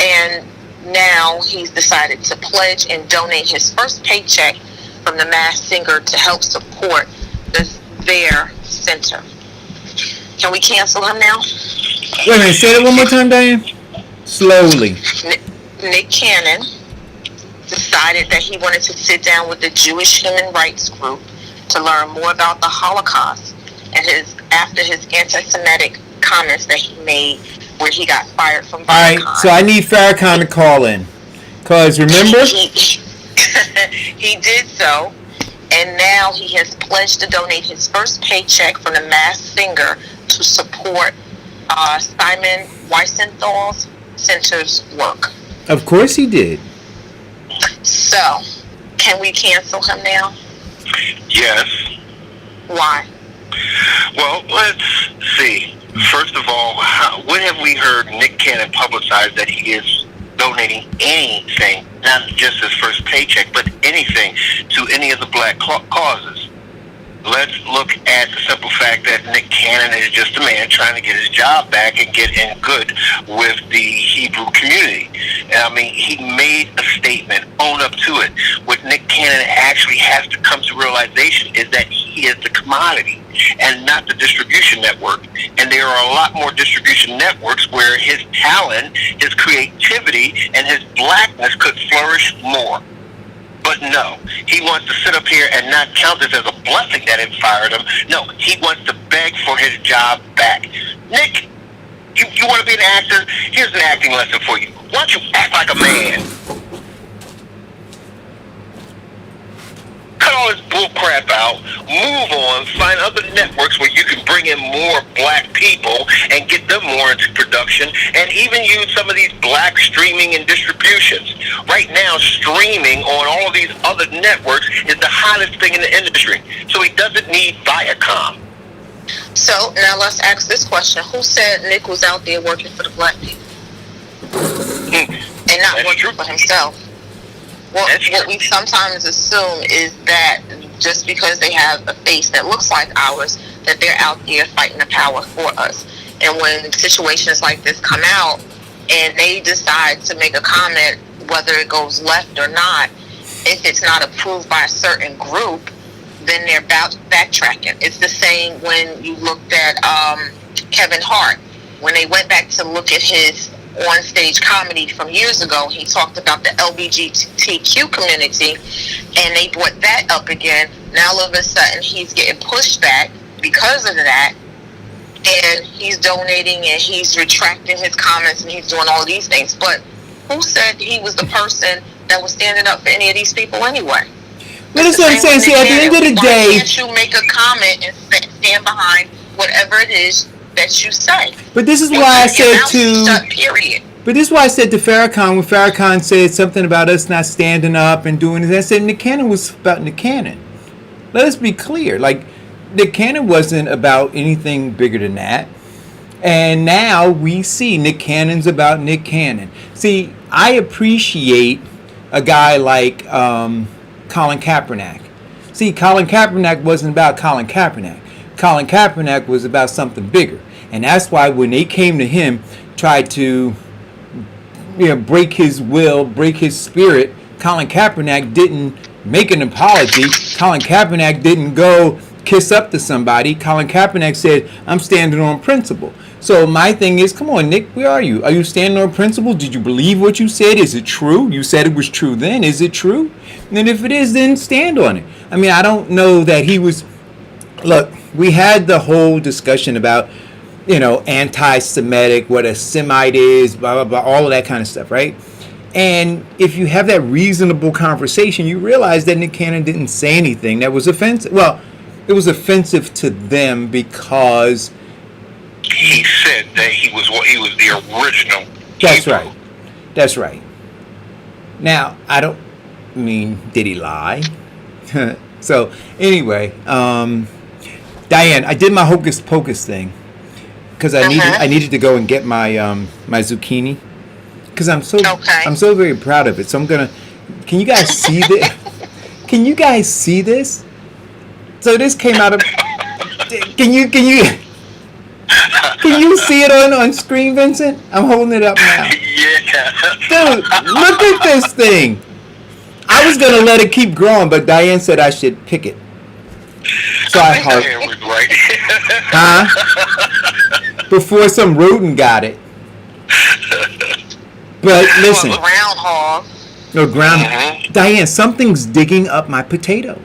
And now he's decided to pledge and donate his first paycheck from the Masked Singer to help support their center. Can we cancel him now? Wait a minute, say that one more time, Diane. Slowly. Nick Cannon decided that he wanted to sit down with the Jewish Human Rights Group to learn more about the Holocaust and after his anti-Semitic comments that he made where he got fired from All right, Viacom. so I need Farrakhan to call in, cause remember. He did so, and now he has pledged to donate his first paycheck from the Masked Singer to support Simon Wiesenthal's center's work. Of course he did. So, can we cancel him now? Yes. Why? Well, let's see. First of all, when have we heard Nick Cannon publicize that he is donating anything, not just his first paycheck, but anything to any of the black causes? Let's look at the simple fact that Nick Cannon is just a man trying to get his job back and get in good with the Hebrew community. And I mean, he made a statement, own up to it. What Nick Cannon actually has to come to realization is that he is the commodity and not the distribution network. And there are a lot more distribution networks where his talent, his creativity, and his blackness could flourish more. But no, he wants to sit up here and not count this as a blessing that it fired him. No, he wants to beg for his job back. Nick, you want to be an actor? Here's an acting lesson for you. Why don't you act like a man? Cut all this bull crap out, move on, find other networks where you can bring bring in more black people and get them more into production, and even use some of these black streaming and distributions. Right now, streaming on all of these other networks is the hottest thing in the industry. So he doesn't need Viacom. So now let's ask this question: who said Nick was out there working for the black people and not working for himself? What we sometimes assume is that just because they have a face that looks like ours, that they're out there fighting the power for us. And when situations like this come out and they decide to make a comment, whether it goes left or not, if it's not approved by a certain group, then they're backtracking. It's the same when you looked at Kevin Hart. When they went back to look at his on-stage comedy from years ago, he talked about the LGBTQ community, and they brought that up again. Now all of a sudden he's getting pushed back because of that, and he's donating and he's retracting his comments and he's doing all these things. But who said he was the person that was standing up for any of these people anyway? Well, that's what I'm saying. See, at the end of the day, why can't you make a comment and stand behind whatever it is that you say? But this is why I said to. Period. But this is why I said to Farrakhan, when Farrakhan said something about us not standing up and doing this, I said Nick Cannon was about Nick Cannon. Let us be clear. Like, Nick Cannon wasn't about anything bigger than that. And now we see Nick Cannon's about Nick Cannon. See, I appreciate a guy like Colin Kaepernick. See, Colin Kaepernick wasn't about Colin Kaepernick. Colin Kaepernick was about something bigger. And that's why when they came to him, tried to break his will, break his spirit, Colin Kaepernick didn't make an apology. Colin Kaepernick didn't go kiss up to somebody. Colin Kaepernick said, I'm standing on principle. So my thing is, come on, Nick, where are you? Are you standing on principle? Did you believe what you said? Is it true? You said it was true then. Is it true? And if it is, then stand on it. I mean, I don't know that he was... Look, we had the whole discussion about, anti-Semitic, what a Semite is, blah, blah, blah, all of that kind of stuff, right? And if you have that reasonable conversation, you realize that Nick Cannon didn't say anything that was offensive. Well, it was offensive to them because... He said that he was the original. That's right. That's right. Now, did he lie? So, anyway, Diane, I did my hocus pocus thing because I needed to go and get my my zucchini because I'm so very proud of it. So I'm gonna. Can you guys see this? Can you guys see this? So this came out of. Can you see it on screen, Vincent? I'm holding it up now. Yeah. Dude, look at this thing. I was gonna let it keep growing, but Diane said I should pick it. So I hope. Diane was right. Huh? Before some rodent got it. But listen. Groundhog. No, groundhog. Diane, something's digging up my potato.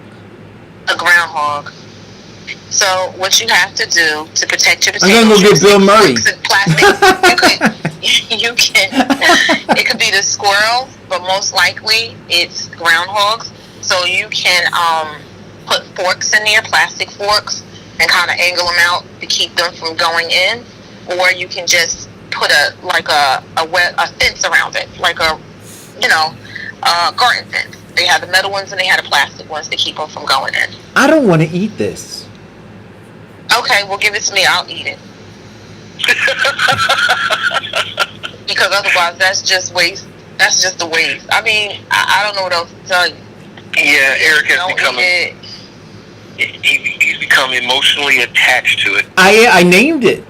A groundhog. So what you have to do to protect your potatoes? I'm gonna go get Bill Murray. You can. It could be the squirrel, but most likely it's groundhogs. So you can put forks in there, plastic forks, and kind of angle them out to keep them from going in. Or you can just put a fence around it, like a garden fence. They have the metal ones and they have the plastic ones to keep them from going in. I don't want to eat this. Okay, well, give it to me. I'll eat it. Because otherwise, that's just waste. That's just a waste. I mean, I don't know what else to tell you. Yeah, Eric has become... He's become emotionally attached to it. I named it.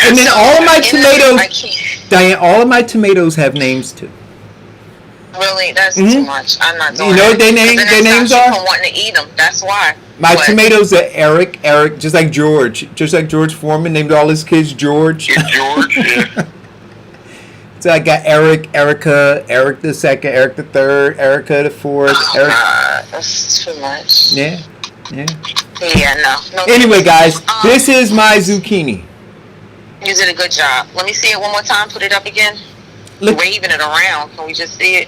And then all of my tomatoes... Diane, all of my tomatoes have names too. Really? That's too much. I'm not doing it. You know what their names are? From wanting to eat them. That's why. My tomatoes are Eric, just like George Foreman named all his kids George. Yeah, George, yeah. So I got Eric, Erica, Eric the second, Eric the third, Erica the fourth. God, that's too much. Yeah. Yeah, no. Anyway, guys, this is my zucchini. You did a good job. Let me see it one more time. Put it up again. Look. Waving it around. Can we just see it?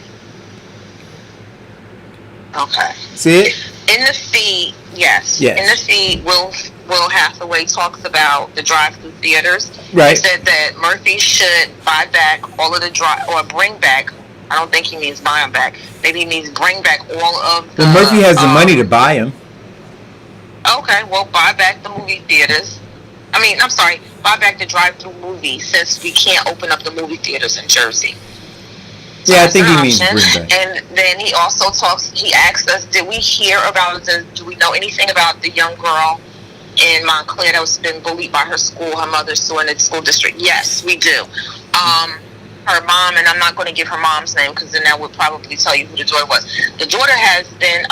Okay. See it? In the feed, yes. Yes. In the feed, Will Hathaway talks about the drive-through theaters. Right. He said that Murphy should buy back all of the bring back. I don't think he means buy them back. Maybe he means bring back all of the. Well, Murphy has the money to buy them. Okay, well, buy back the movie theaters. I'm sorry, buy back the drive-through movies since we can't open up the movie theaters in Jersey. So Yeah, I think he that's means an bring option. back. And then he also he asked us, did we hear about, do we know anything about the young girl in Montclair that was been bullied by her school, her mother's school, in the school district? Yes, we do. Her mom, and I'm not going to give her mom's name because then that would probably tell you who the daughter was. The daughter has been,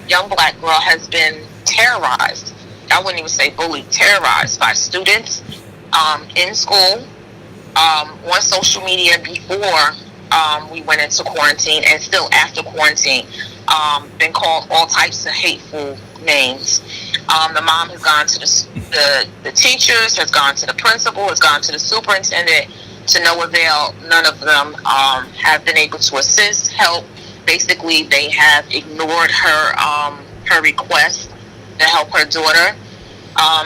young black girl has been terrorized. I wouldn't even say bullied, terrorized by students in school, on social media before we went into quarantine, and still after quarantine, been called all types of hateful names. The mom has gone to the teachers, has gone to the principal, has gone to the superintendent, to no avail. None of them have been able to assist, help. Basically, they have ignored her request to help her daughter.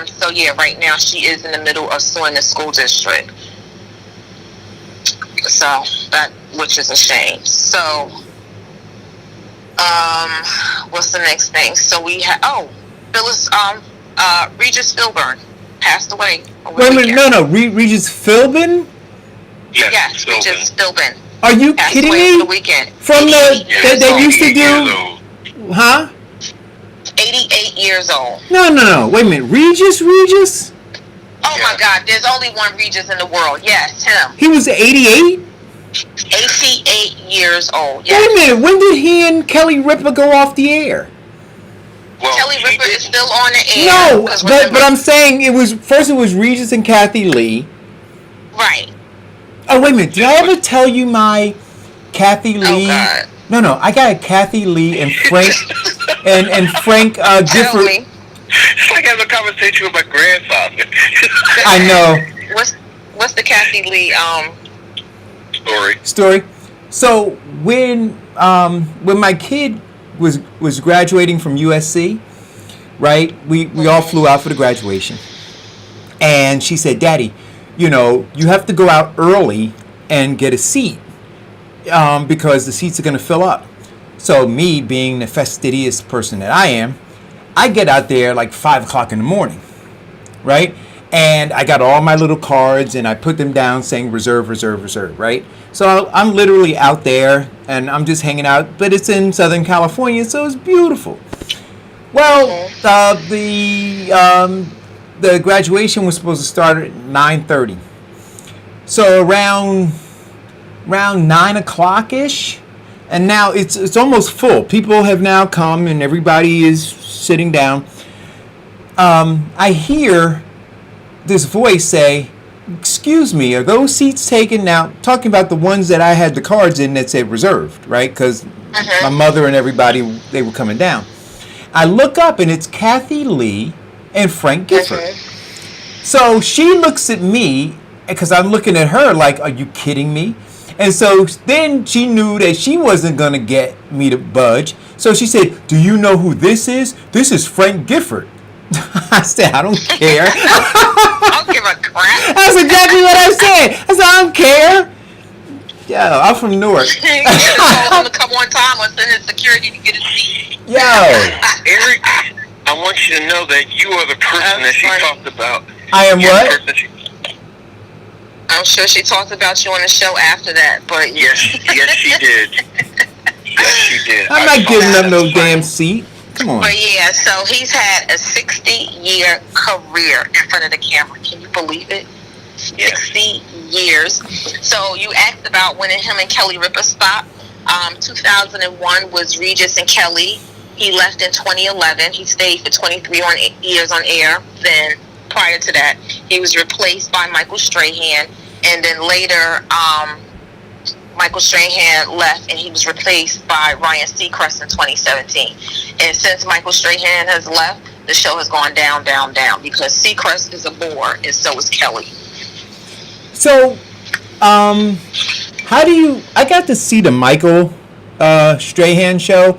So yeah, right now she is in the middle of suing the school district. So which is a shame. So, what's the next thing? So we have Phyllis Regis Philbin passed away. Wait a minute, no, Regis Philbin? Yes, Regis Philbin. Are you passed kidding away me? The weekend. From they used to do, huh? 88 years old. No. Wait a minute, Regis? Oh my God, there's only one Regis in the world. Yes, him. He was 88? 88 years old. Yes. Wait a minute, when did he and Kelly Ripa go off the air? Well, Kelly Ripa is still on the air. No, because but I'm saying it was Regis and Kathy Lee. Right. Oh, wait a minute, did I ever tell you my Kathy Lee? Oh God. No, I got a Kathy Lee and Frank and Frank Tell Gifford. me. It's like having a conversation with my grandfather. I know. What's the Kathy Lee Story. So when my kid was graduating from USC, right? We all flew out for the graduation, and she said, "Daddy, you have to go out early and get a seat because the seats are going to fill up." So me, being the fastidious person that I am, I get out there like 5 o'clock in the morning, right? And I got all my little cards and I put them down saying reserve, right? So I'm literally out there and I'm just hanging out, but it's in Southern California, so it's beautiful. Well, the graduation was supposed to start at 9:30. So around 9 o'clock-ish, and now it's almost full. People have now come and everybody is sitting down. I hear this voice say, "Excuse me, are those seats taken?" Now, talking about the ones that I had the cards in that said reserved, right? Because my mother and everybody, they were coming down. I look up and it's Kathy Lee and Frank Gifford. So she looks at me because I'm looking at her like, "Are you kidding me?" And so then she knew that she wasn't going to get me to budge. So she said, "Do you know who this is? This is Frank Gifford." I said, "I don't care." I don't give a crap. That's exactly what I said. I said, "I don't care." Yeah, I'm from Newark. You told him to come one time or send his security to get a seat. Yo. Eric, I want you to know that you are the person that she talked about. I am You're what? the person I'm sure she talked about you on the show after that, but yes, she did. Yes, she did. I'm not giving up no damn seat. Come on. But yeah, so he's had a 60-year career in front of the camera. Can you believe it? 60 years. So you asked about when him and Kelly Ripa stopped. 2001 was Regis and Kelly. He left in 2011. He stayed for 23 years on air. Then prior to that, he was replaced by Michael Strahan. And then later, Michael Strahan left and he was replaced by Ryan Seacrest in 2017. And since Michael Strahan has left, the show has gone down, down, down because Seacrest is a bore and so is Kelly. So, how do you? I got to see the Michael Strahan show.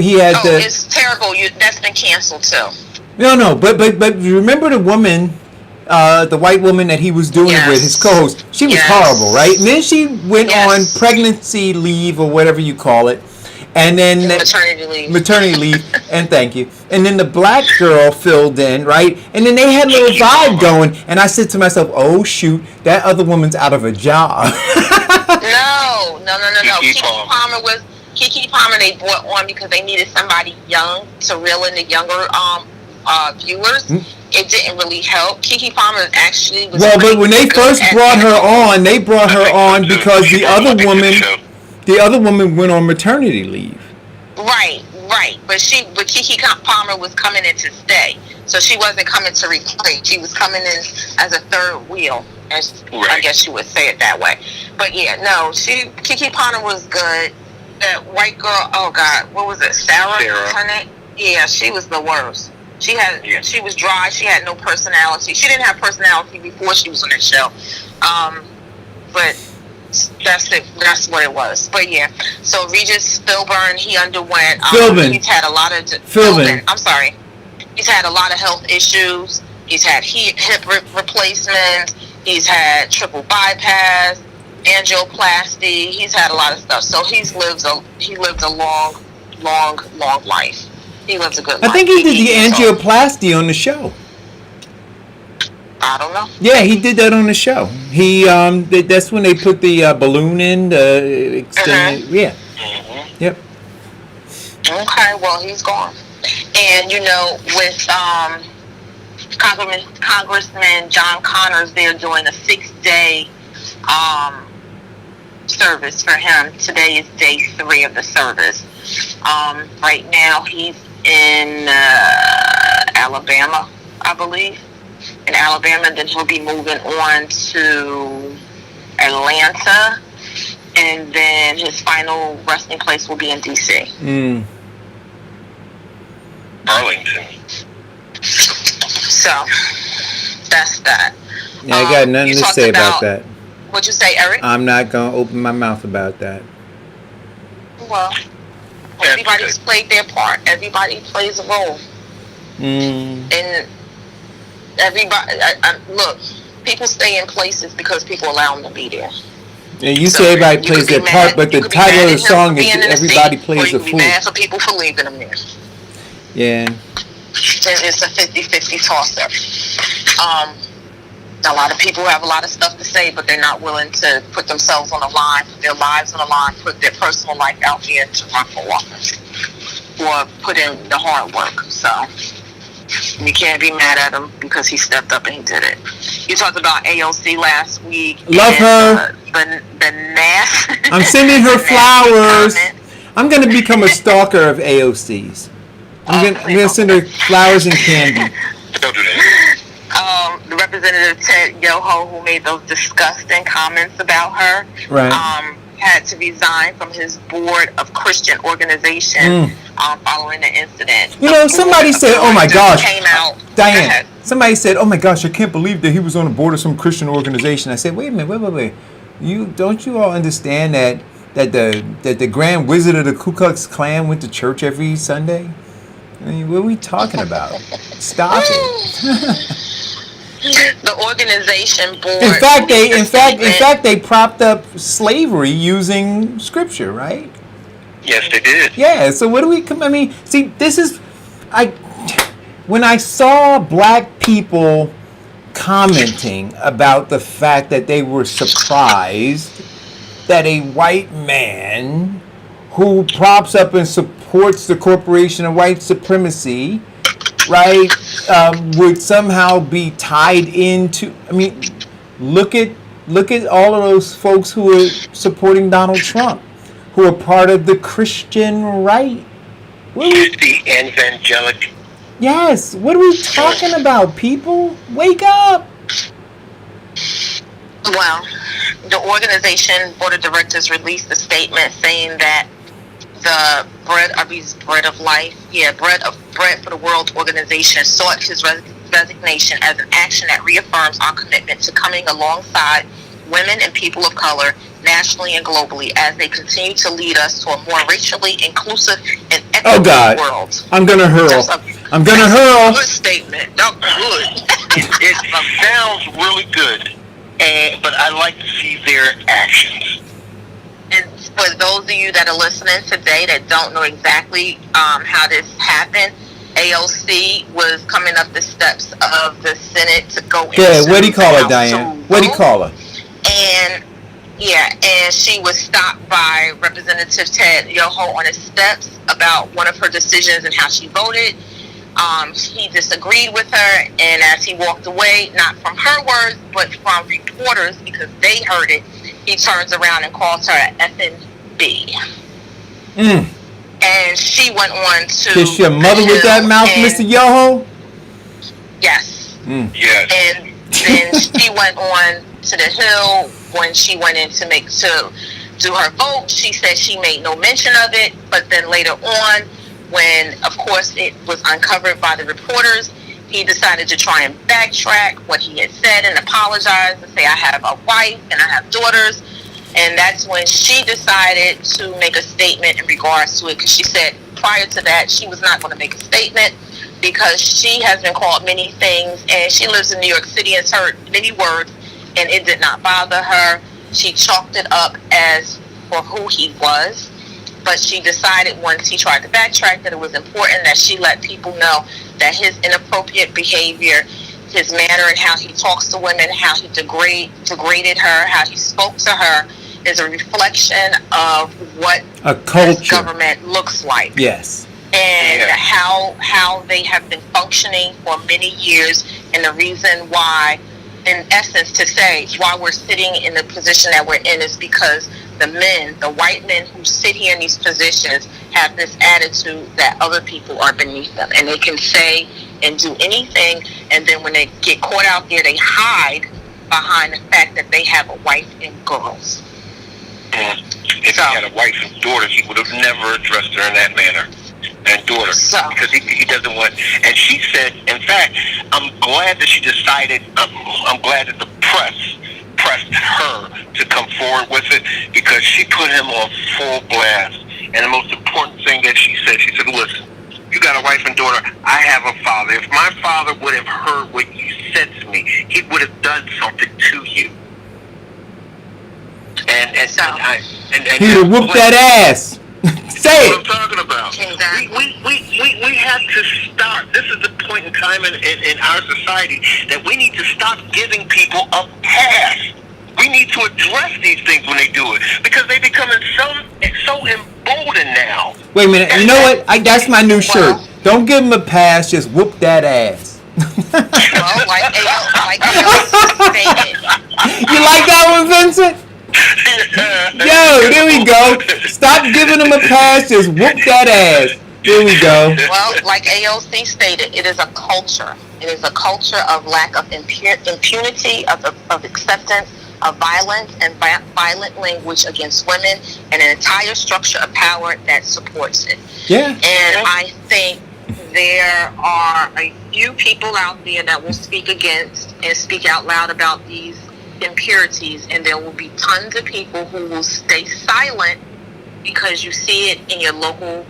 he had Oh, it's terrible. That's been canceled too. No, but remember the woman, the white woman that he was doing it with, his co-host. She was horrible, right? And then she went on pregnancy leave or whatever you call it, and then maternity leave, and thank you. And then the black girl filled in, right? And then they had a little vibe going, and I said to myself, "Oh shoot, that other woman's out of a job." No. Keke Palmer. They brought on because they needed somebody young to reel in the younger viewers. It didn't really help. Keke Palmer actually was. Well, but when they first brought her on, they brought her on because the other woman went on maternity leave. Right. But Keke Palmer was coming in to stay, so she wasn't coming to replace. She was coming in as a third wheel, I guess you would say it that way. But yeah, no, Keke Palmer was good. That white girl, oh God, what was it? Sarah. Her name? Yeah, she was the worst. She was dry. She had no personality. She didn't have personality before she was on that show. But that's it. That's what it was. But yeah. So Regis Philbin, he underwent. He's had a lot of Philbin. I'm sorry. He's had a lot of health issues. He's had hip replacements. He's had triple bypass, angioplasty. He's had a lot of stuff. So he lived a long life. He lives a good life. I think he did the angioplasty on the show. I don't know. Yeah, he did that on the show. He that's when they put the balloon in the extended. Yeah. Mm-hmm. Yep. Okay, well he's gone. And with Congressman John Connors, they're doing a 6-day service for him. Today is day 3 of the service. Right now he's in Alabama, I believe. In Alabama, then he'll be moving on to Atlanta, and then his final resting place will be in D.C. Arlington. So, that's that. Yeah, I got nothing to say about that. What'd you say, Eric? I'm not going to open my mouth about that. Well, everybody's played their part. Everybody plays a role. And everybody, look, people stay in places because people allow them to be there. Yeah, you say everybody plays their part, but the title of the song is "Everybody Plays a Fool." Or you can be mad for people for leaving them there. Yeah. It's a 50-50 toss-up. A lot of people have a lot of stuff to say, but they're not willing to put themselves on the line, put their lives on the line, put their personal life out there to run for office, or put in the hard work. So you can't be mad at him because he stepped up and he did it. You talked about AOC last week. Love her. The nasty. I'm sending her flowers. I'm going to become a stalker of AOC's. I'm going to send her flowers and candy. Don't do that. The Representative Ted Yoho, who made those disgusting comments about her, right, had to resign from his board of Christian organization following the incident. Somebody said, "Oh my gosh," Diane. Somebody said, "Oh my gosh, I can't believe that he was on the board of some Christian organization." I said, "Wait a minute, wait. Don't you all understand that the Grand Wizard of the Ku Klux Klan went to church every Sunday? I mean, what are we talking about? Stop it." The organization board. In fact, they propped up slavery using scripture, right? Yes, they did. Yeah. So what do we? I mean, see, this is, when I saw black people commenting about the fact that they were surprised that a white man who props up and supports the corporation of white supremacy, right, would somehow be tied into. I mean, look at all of those folks who are supporting Donald Trump, who are part of the Christian right. The evangelic. Yes. What are we talking about, people? Wake up. Well, the organization board of directors released a statement saying that the Bread of Life, Bread for the World organization sought his resignation as an action that reaffirms our commitment to coming alongside women and people of color nationally and globally, as they continue to lead us to a more racially inclusive and Oh equitable God, world. I'm gonna hurl. I'm gonna hurl. Good statement. That's good. It sounds really good, but I like to see their actions. And for those of you that are listening today that don't know exactly how this happened, AOC was coming up the steps of the Senate to go into Yeah, what do you call the her, House Diane? to What do you vote. call her? And and she was stopped by Representative Ted Yoho on his steps about one of her decisions and how she voted. He disagreed with her, and as he walked away, not from her words, but from reporters, because they heard it, he turns around and calls her an effing B. And she went on to Kiss your mother with that mouth, Mr. Yoho? Yes. Yes. And then she went on to the Hill when she went in to do her vote. She said she made no mention of it, but then later on, when of course it was uncovered by the reporters, he decided to try and backtrack what he had said and apologize and say, I have a wife and I have daughters. And that's when she decided to make a statement in regards to it, because she said prior to that she was not going to make a statement because she has been called many things, and she lives in New York City and has heard many words, and it did not bother her. She chalked it up as for who he was, but she decided once he tried to backtrack that it was important that she let people know that his inappropriate behavior, his manner and how he talks to women, how he degraded her, how he spoke to her, is a reflection of what A this culture. government looks like. Yes. And Yeah. how they have been functioning for many years, and the reason why, in essence, to say why we're sitting in the position that we're in is because the men, the white men who sit here in these positions, have this attitude that other people are beneath them, and they can say and do anything, and then when they get caught out there, they hide behind the fact that they have a wife and girls. If he had a wife and daughters, he would have never addressed her in that manner. And daughter, because he doesn't want. And she said, in fact, I'm glad that she decided. I'm glad that the press pressed her to come forward with it, because she put him on full blast. And the most important thing that she said, listen, you got a wife and daughter. I have a father. If my father would have heard what you said to me, he would have done something to you. And He would have whooped that ass. Say what I'm it. talking about. Exactly. We have to start. This is the point in time in our society that we need to stop giving people a pass. We need to address these things when they do it, because they becoming so emboldened now. Wait a minute. You know what? That's my new shirt. Don't give him a pass. Just whoop that ass. Well, like AO stated, You like that one, Vincent? Yo, there we go. Stop giving him a pass. Just whoop that ass. There we go. well, like AOC stated, it is a culture. It is a culture of lack of impunity, of acceptance, of violence and violent language against women, and an entire structure of power that supports it. Yeah. And I think there are a few people out there that will speak against and speak out loud about these impurities, and there will be tons of people who will stay silent because you see it in your local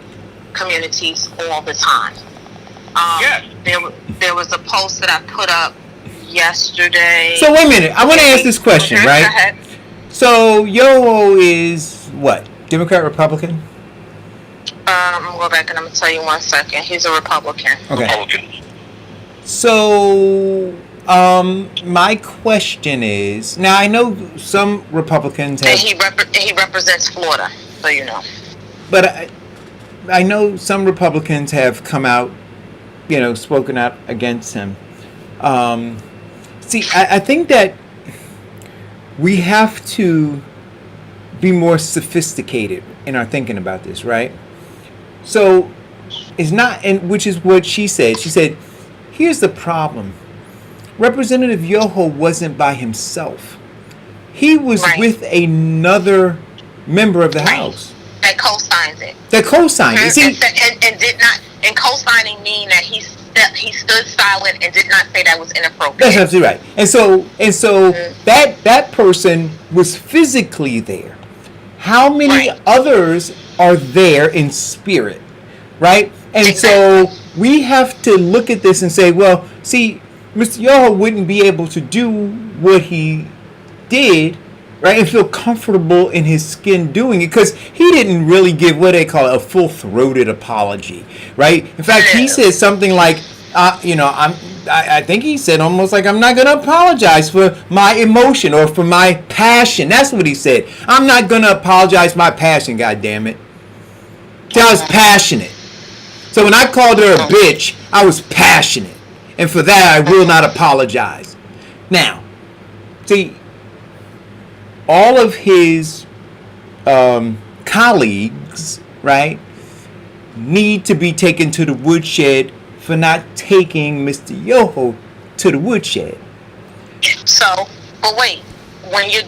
communities all the time. Yes. There was a post that I put up yesterday. So wait a minute. I want to ask this question, Okay, right? go ahead. So Yoho is what? Democrat, Republican? I'm gonna go back and I'm gonna tell you 1 second. He's a Republican. Okay. Republicans. So my question is, now I know some Republicans And have, he represents Florida, so you know. but I know some Republicans have come out, spoken out against him. See, I think that we have to be more sophisticated in our thinking about this, right? So it's not, and which is what she said. She said, here's the problem. Representative Yoho wasn't by himself. He was Right. with another member of the Right. House That co-signs it. that co-signed it. See, And did not, and co-signing mean that that he stood silent and did not say that was inappropriate. That's absolutely right. And so that person was physically there. How many Right. others are there in spirit, right? And Exactly. so we have to look at this and say, well, see, Mr. Yoho wouldn't be able to do what he did, right, and feel comfortable in his skin doing it because he didn't really give what they call a full-throated apology, right? In fact, he said something like, I think he said almost like, I'm not going to apologize for my emotion or for my passion. That's what he said. I'm not going to apologize for my passion, God damn it. See, I was passionate. So when I called her a bitch, I was passionate. And for that, I will not apologize. Now, see, all of his colleagues, right, need to be taken to the woodshed for not taking Mr. Yoho to the woodshed. So, but wait, when you're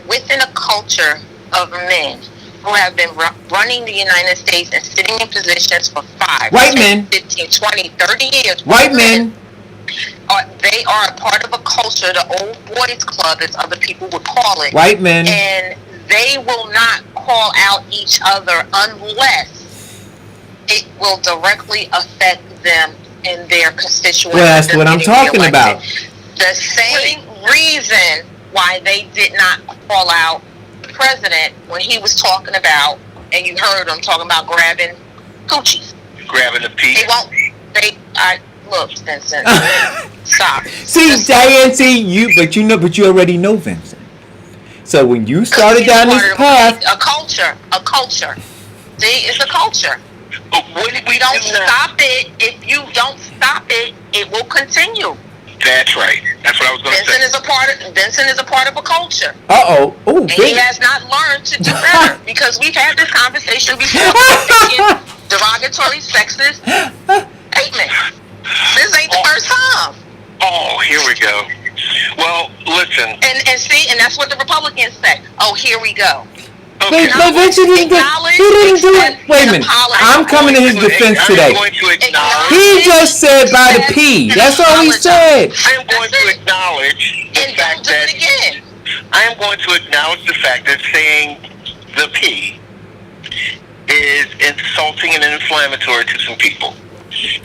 within a culture of men who have been running the United States and sitting in positions for 5, White 10, men. 15, 20, 30 years. White men. They are a part of a culture, the old boys club, as other people would call it. White men. And they will not call out each other unless it will directly affect them and their constituents. Well, that's what I'm talking about. The same reason why they did not call out the president when he was talking about, and you heard him talking about grabbing coochies. Grabbing the pee. They won't. Look, Vincent. Stop. See, Diane, but you already know Vincent. So when you started down this path, a culture. See, it's a culture. We don't stop it. If you don't stop it, it will continue. That's right. That's what I was going to say. Vincent is a part of a culture. oh, And he has not learned to do better because we've had this conversation before. Derogatory, sexist statement. This ain't the first time. Oh, here we go. Well, listen. And that's what the Republicans say. Oh, here we go. Okay. But Vincent didn't do it. Wait a minute. I'm coming to his defense today. He just said by the P. That's all he said. I am going to acknowledge the fact that I am going to acknowledge the fact that saying the P is insulting and inflammatory to some people.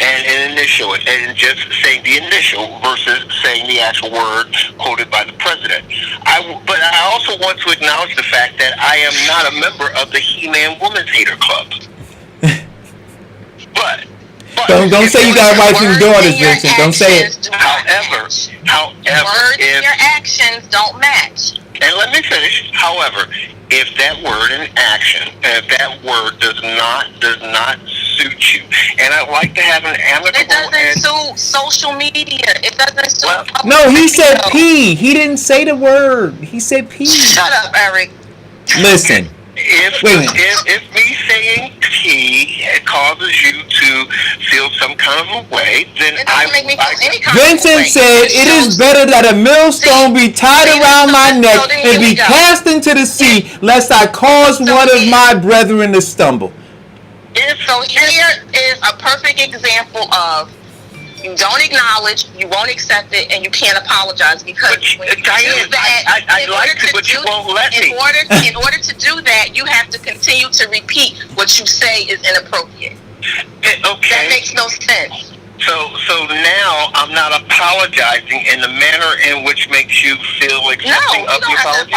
And an initial, and just saying the initial versus saying the actual word quoted by the president. But I also want to acknowledge the fact that I am not a member of the He-Man Woman's Hater Club. But don't say you got a wife and daughters, Vincent. Don't say it. However, words and your actions don't match. And let me finish. However, if that word and action, if that word does not suit you, and I'd like to have an amicable. It doesn't suit social media. It doesn't suit. No, he said P. He didn't say the word. He said P. Shut up, Eric. Listen. If me saying P causes you to feel some kind of a way, then it doesn't make me feel any kind Vincent of way. said it is better that a millstone be tied around my neck and be cast into the sea, lest I cause one of my brethren to stumble. So here is a perfect example of you don't acknowledge, you won't accept it, and you can't apologize because when you do that, I'd like to, but you won't let me. In order to do that, you have to continue to repeat what you say is inappropriate. Okay. That makes no sense. So now I'm not apologizing in the manner in which makes you feel accepting of the apology?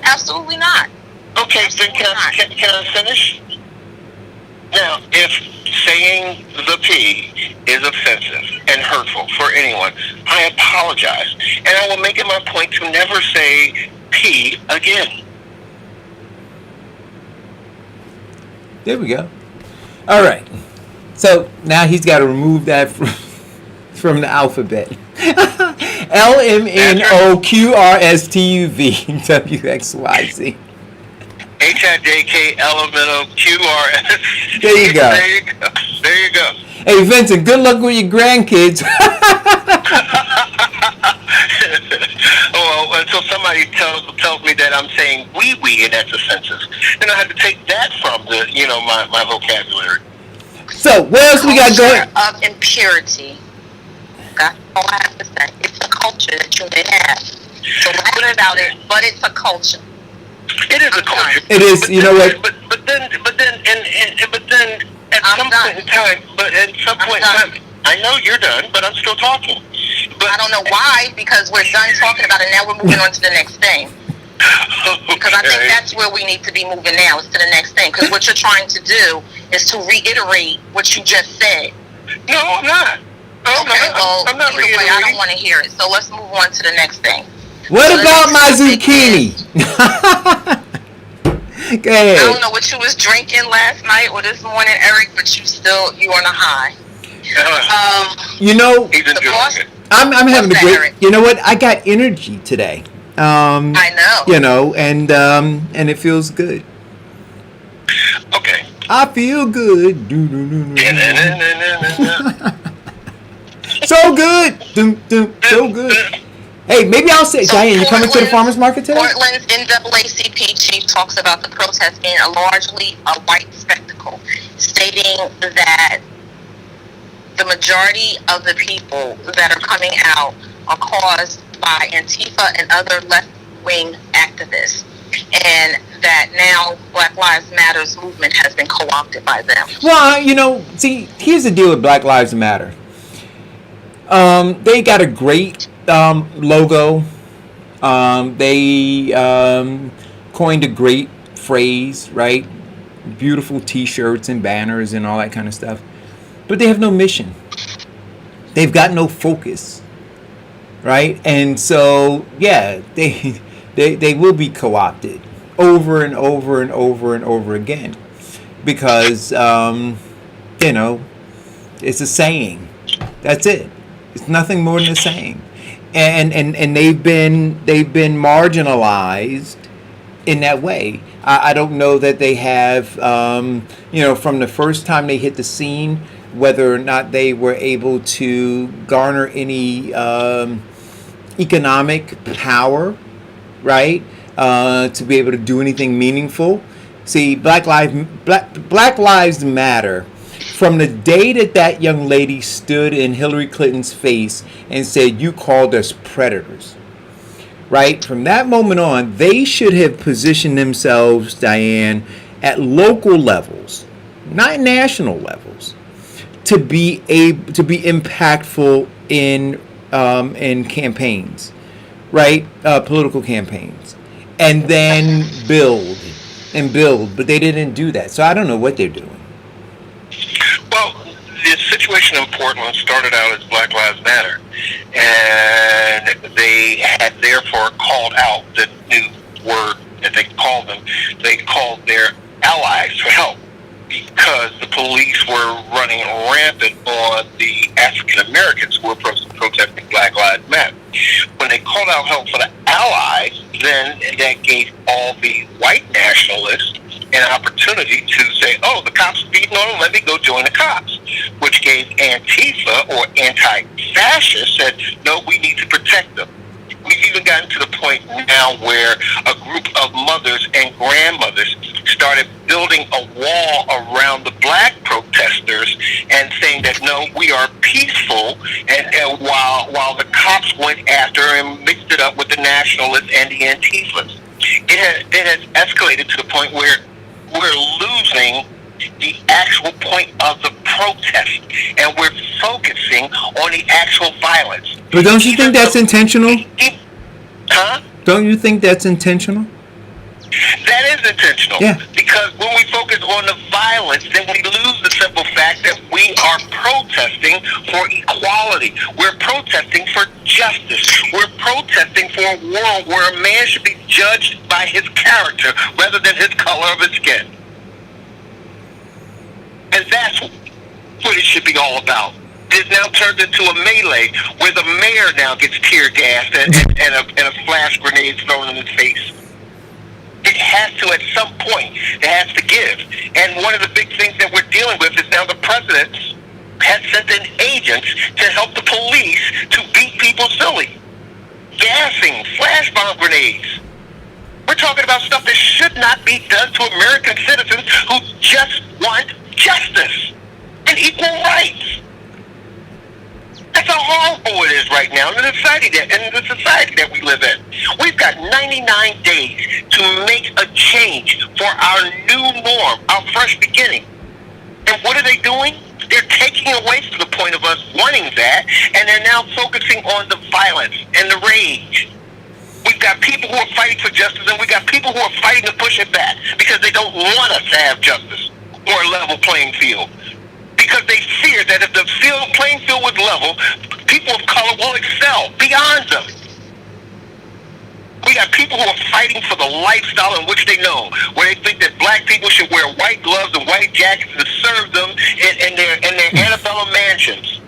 Absolutely not. Okay, then can I finish? Now, if saying the P is offensive and hurtful for anyone, I apologize. And I will make it my point to never say P again. There we go. All right. So now he's got to remove that from the alphabet. LMNOQRSTUVWXYZ. HIJKLMNOQRS. There you go. There you go. Hey, Vincent, good luck with your grandkids. Well, until somebody tells me that I'm saying wee and that's offensive, then I have to take that from my vocabulary. So, what else we got going? Culture of impurity. That's all I have to say. It's a culture that you may have. So laugh about it, but it's a culture. It is a culture. It is. You know what? But then, at some point in time, I know you're done, but I'm still talking. But I don't know why, because we're done talking about it. Now we're moving on to the next thing. Because I think that's where we need to be moving now, is to the next thing. Because what you're trying to do is to reiterate what you just said. No, I'm not. I'm not reiterating. I don't want to hear it. So let's move on to the next thing. What about my zucchini? Go ahead. I don't know what you was drinking last night or this morning, Eric, but you on a high. You know, He's enjoying it. I'm having a great. Eric? You know what? I got energy today. I know. You know, and it feels good. Okay. I feel good. So good. So good. Hey, maybe I'll say, Diane, you coming to the farmer's market today? Portland's NAACP chief talks about the protest being largely a white spectacle, stating that the majority of the people that are coming out are caused by Antifa and other left-wing activists, and that now Black Lives Matter's movement has been co-opted by them. Well, you know, see, here's the deal with Black Lives Matter. They got a great logo. They coined a great phrase, right? Beautiful T-shirts and banners and all that kind of stuff. But they have no mission. They've got no focus, right? And so, yeah, they will be co-opted over and over and over and over again, because you know, it's a saying. That's it. It's nothing more than a saying. And they've been marginalized in that way. I don't know that they have, you know, from the first time they hit the scene, whether or not they were able to garner any economic power, right, to be able to do anything meaningful. See, Black Lives Matter. From the day that young lady stood in Hillary Clinton's face and said, "You called us predators," right? From that moment on, they should have positioned themselves, Diane, at local levels, not national levels, to be impactful in campaigns, right? Political campaigns, and then build. But they didn't do that, so I don't know what they're doing. Well, the situation in Portland started out as Black Lives Matter, and they had therefore called out the new word that they called them. They called their allies for help, because the police were running rampant on the African Americans who were protesting Black Lives Matter. When they called out help for the allies, then that gave all the white nationalists an opportunity to say, "Oh, the cops are beating on them, let me go join the cops," which gave Antifa, or anti-fascists, said, "No, we need to protect them." We've even gotten to the point now where a group of mothers and grandmothers started building a wall around the black protesters and saying that, no, we are peaceful, and while the cops went after and mixed it up with the nationalists and the Antifas. It has escalated to the point where we're losing the actual point of the protest, and we're focusing on the actual violence. But don't you think that's intentional? Huh? Don't you think that's intentional? That is intentional. Yeah. Because when we focus on the violence, then we lose the simple fact that we are protesting for equality. We're protesting for justice. We're protesting for a world where a man should be judged by his character rather than his color of his skin. And that's what it should be all about. It's now turned into a melee where the mayor now gets tear gassed and a flash grenade thrown in his face. It has to, at some point, it has to give. And one of the big things that we're dealing with is now the president has sent in agents to help the police to beat people silly. Gassing, flash bomb grenades. We're talking about stuff that should not be done to American citizens who just want justice. and equal rights. That's how horrible it is right now in the society that we live in. We've got 99 days to make a change for our new norm, our fresh beginning. And what are they doing? They're taking away from the point of us wanting that, and they're now focusing on the violence and the rage. We've got people who are fighting for justice, and we've got people who are fighting to push it back because they don't want us to have justice or a level playing field. Because they fear that if the playing field was level, people of color will excel beyond them. We got people who are fighting for the lifestyle in which they know, where they think that black people should wear white gloves and white jackets to serve them in their antebellum mansions.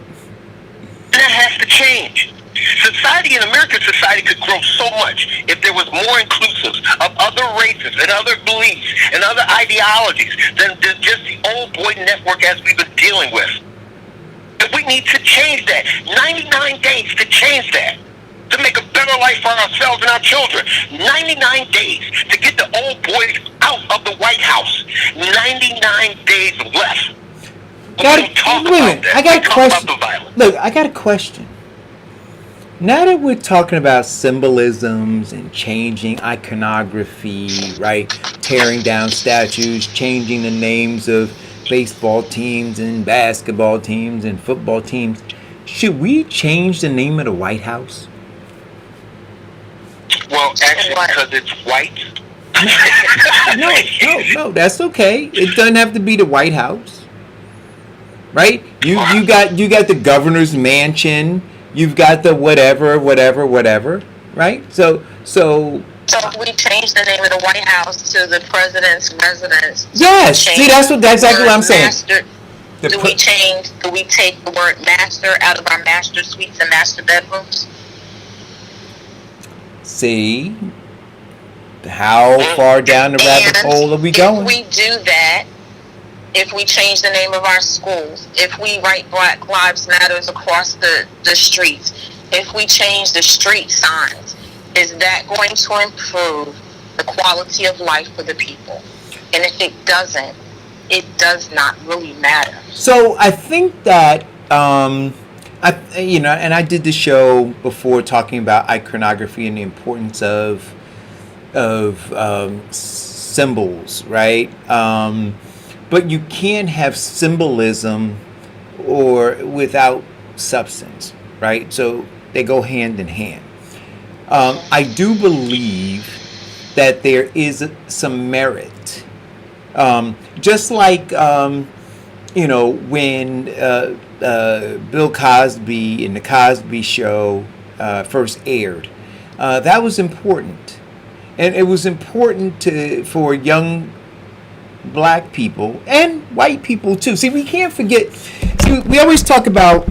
And that has to change. Society in American society could grow so much if there was more inclusive of other races and other beliefs and other ideologies than just the old boy network as we've been dealing with. And we need to change that. 99 days to change that. To make a better life for ourselves and our children. 99 days to get the old boys out of the White House. 99 days left. I got a question. Look, I got a question. Now that we're talking about symbolisms and changing iconography, right? Tearing down statues, changing the names of baseball teams and basketball teams and football teams, should we change the name of the White House? Well, actually, because it's white. No, that's okay. It doesn't have to be the White House, right? You got the governor's mansion. You've got the whatever, right? So we changed the name of the White House to the president's residence. Yes, see, that's exactly what I'm saying. Do we take the word master out of our master suites and master bedrooms? See, how far down the rabbit hole are we going? If we do that, if we change the name of our schools, if we write Black Lives Matters across the streets, if we change the street signs, is that going to improve the quality of life for the people? And if it doesn't, it does not really matter. So I think that, and I did the show before talking about iconography and the importance of symbols, right? But you can't have symbolism or without substance, right? So they go hand in hand. I do believe that there is some merit. Just like, when Bill Cosby and the Cosby Show first aired, that was important. And it was important for young black people and white people too. See, we can't forget. We always talk about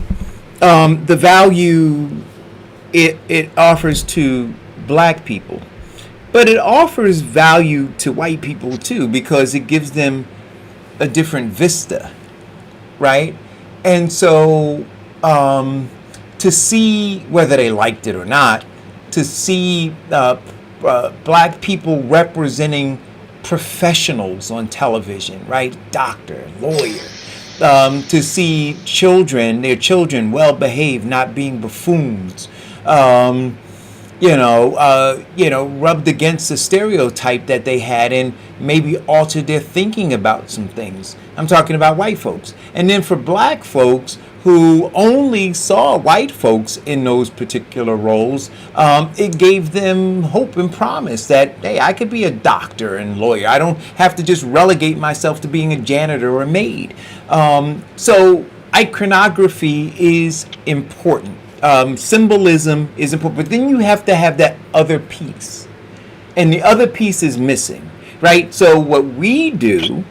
the value it offers to black people, but it offers value to white people too because it gives them a different vista, right? And so to see whether they liked it or not, to see black people representing professionals on television, right? Doctor, lawyer. To see their children well behaved, not being buffoons. Rubbed against the stereotype that they had and maybe altered their thinking about some things. I'm talking about white folks. And then for black folks who only saw white folks in those particular roles, it gave them hope and promise that, hey, I could be a doctor and lawyer. I don't have to just relegate myself to being a janitor or a maid. So iconography is important. Symbolism is important. But then you have to have that other piece. And the other piece is missing, right? So what we do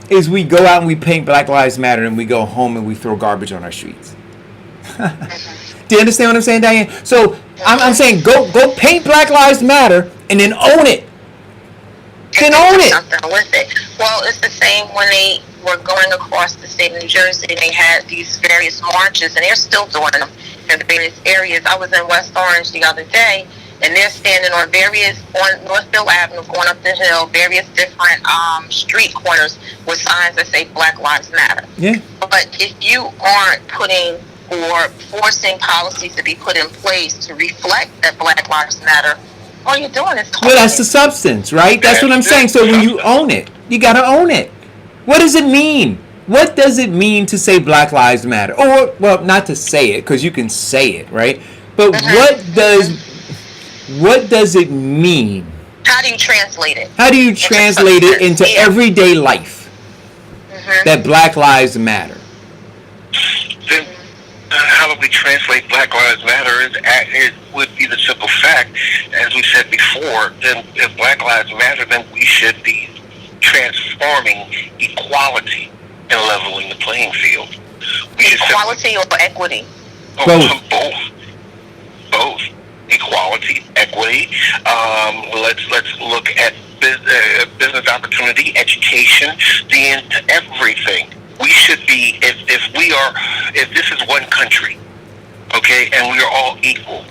is we go out and we paint Black Lives Matter and we go home and we throw garbage on our streets. Do you understand what I'm saying, Diane? So I'm saying go paint Black Lives Matter and then own it. Then own it. Something with it. Well, it's the same when they were going across the state of New Jersey and they had these various marches and they're still doing them in the various areas. I was in West Orange the other day and they're standing on Northfield Avenue, going up the hill, various different street corners with signs that say Black Lives Matter. Yeah. But if you aren't putting or forcing policies to be put in place to reflect that Black Lives Matter, all you're doing is talking. Well, that's the substance, right? That's what I'm saying. So when you own it, you got to own it. What does it mean? What does it mean to say Black Lives Matter? Or, well, not to say it, because you can say it, right? But what does it mean? How do you translate it? How do you translate it into everyday life? That Black Lives Matter. Then how do we translate Black Lives Matter? It would be the simple fact, as we said before, then if Black Lives Matter, then we should be transforming equality and leveling the playing field. Equality or equity? Both. Equality, equity. Let's look at business opportunity, education, everything. We should be, if this is one country, okay, and we are all equal,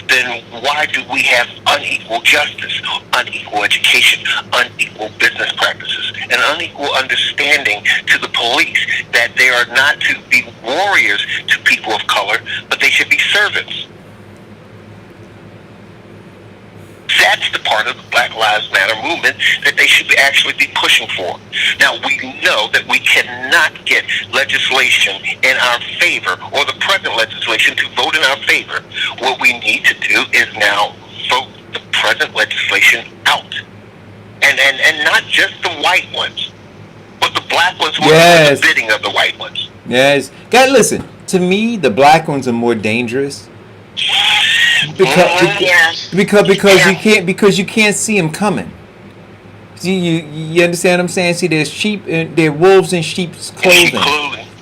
then why do we have unequal justice, unequal education, unequal business practices, and unequal understanding to the police that they are not to be warriors to people of color, but they should be servants? That's the part of the Black Lives Matter movement that they should actually be pushing for. Now, we know that we cannot get legislation in our favor, or the present legislation to vote in our favor. What we need to do is now vote the present legislation out. And not just the white ones, but the black ones who are the bidding of the white ones. Yes. God, listen, to me, the black ones are more dangerous. Because you can't see them coming. You understand what I'm saying? See, they're wolves in sheep's clothing.